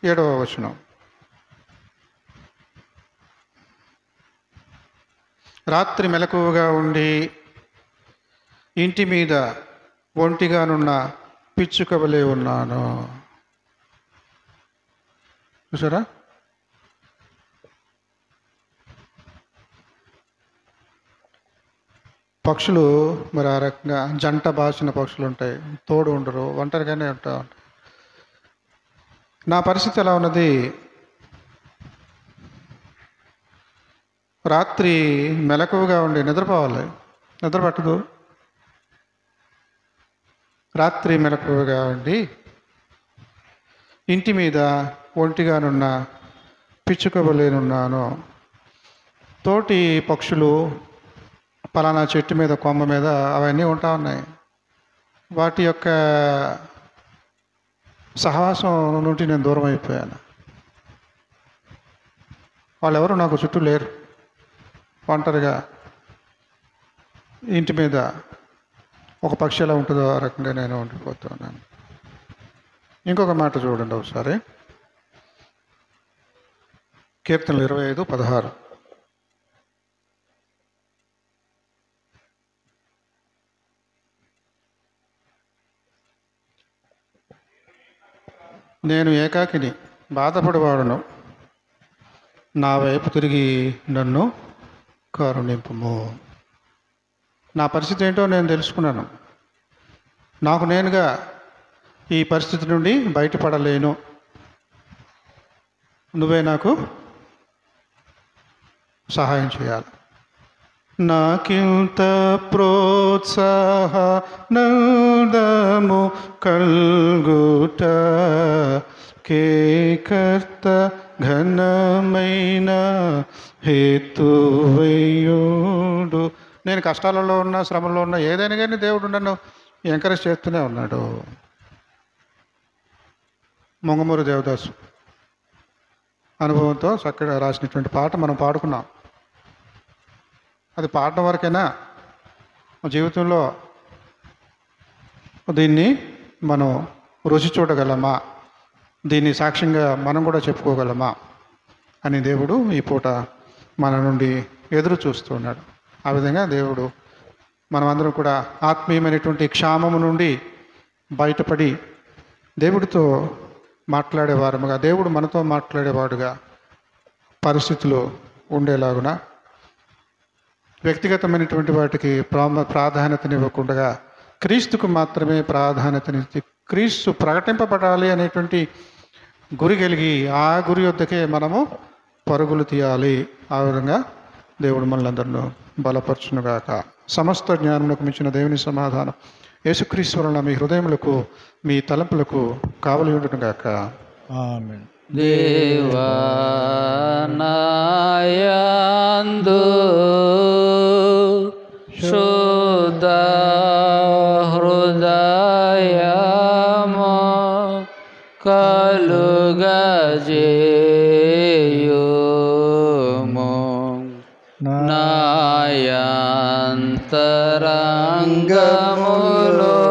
7వ వచనం. రాత్రి మెలకువగా ఉండి ఇంటి మీద ఒంటిగానున్న పిచ్చుక వలె ఉన్నాను. చూసారా? పక్షులు మరి ఆ రకంగా జంట బాసిన పక్షులు ఉంటాయి, తోడు ఉండరు, ఒంటరిగానే ఉంటా ఉంటాయి. నా పరిస్థితి ఎలా ఉన్నది? రాత్రి మెలకువగా ఉండి నిద్రపోవాలి, నిద్ర పట్టదు. రాత్రి మెలకువగా ఉండి ఇంటి మీద ఒంటిగానున్న పిచ్చుక వలెనున్నాను. తోటి పక్షులు పలానా చెట్టు మీద, కొమ్మ మీద అవన్నీ ఉంటా ఉన్నాయి. వాటి యొక్క సహవాసం నుండి నేను దూరం అయిపోయాను. వాళ్ళెవరు నాకు చుట్టూ లేరు. ఒంటరిగా ఇంటి మీద ఒక పక్షి ఎలా ఉంటుందో ఆ రకంగా నేను ఉండిపోతున్నాను. ఇంకొక మాట చూడండి ఒకసారి. కీర్తనలు 25:16. నేను ఏకాకిని, బాధపడేవాడును, నా వైపు తిరిగి నన్ను కరుణింపుము. నా పరిస్థితి ఏంటో నేను తెలుసుకున్నాను. నాకు నేనుగా ఈ పరిస్థితి నుండి బయటపడలేను. నువ్వే నాకు సహాయం చేయాలి. నాకింత ప్రోత్సాహ నందము కల్గుట కేకర్త ఘనమైన హేతువయుడు. నేను కష్టాలలో ఉన్న, శ్రమలో ఉన్న, ఏదైనా కానీ దేవుడు నన్ను ఎంకరేజ్ చేస్తూనే ఉన్నాడు. మొంగమూరు దేవదాసు అనుభవంతో చక్కగా రాసినటువంటి పాట మనం పాడుకున్నాం. అది పాడటం వరకైనా జీవితంలో దీన్ని మనం రుచి చూడగలమా, దీన్ని సాక్ష్యంగా మనం కూడా చెప్పుకోగలమా అని దేవుడు ఈ పూట మన నుండి ఎదురు చూస్తున్నాడు. ఆ విధంగా దేవుడు మనమందరం కూడా ఆత్మీయమైనటువంటి క్షామము నుండి బయటపడి దేవుడితో మాట్లాడేవారముగా, దేవుడు మనతో మాట్లాడేవాడుగా పరిస్థితులు ఉండేలాగున, వ్యక్తిగతమైనటువంటి వాటికి ప్రాధాన్యతనివ్వకుండా క్రీస్తుకు మాత్రమే ప్రాధాన్యతనిచ్చి క్రీస్తు ప్రకటింపబడాలి అనేటువంటి గురి కలిగి ఆ గురి వద్దకే మనము పరుగులు తీయాలి. ఆ విధంగా దేవుడు మనలందరినీ బలపరచునుగాక. సమస్త జ్ఞానములకు మించిన దేవుని సమాధానం యేసుక్రీస్తు వలన మీ హృదయములకు, మీ తలంపులకు కావలి ఉండునుగాక. ఆమేన్. దేవా నాయందు శుద్ధ హృదయము కలుగజేయుము, నాయంతరంగములో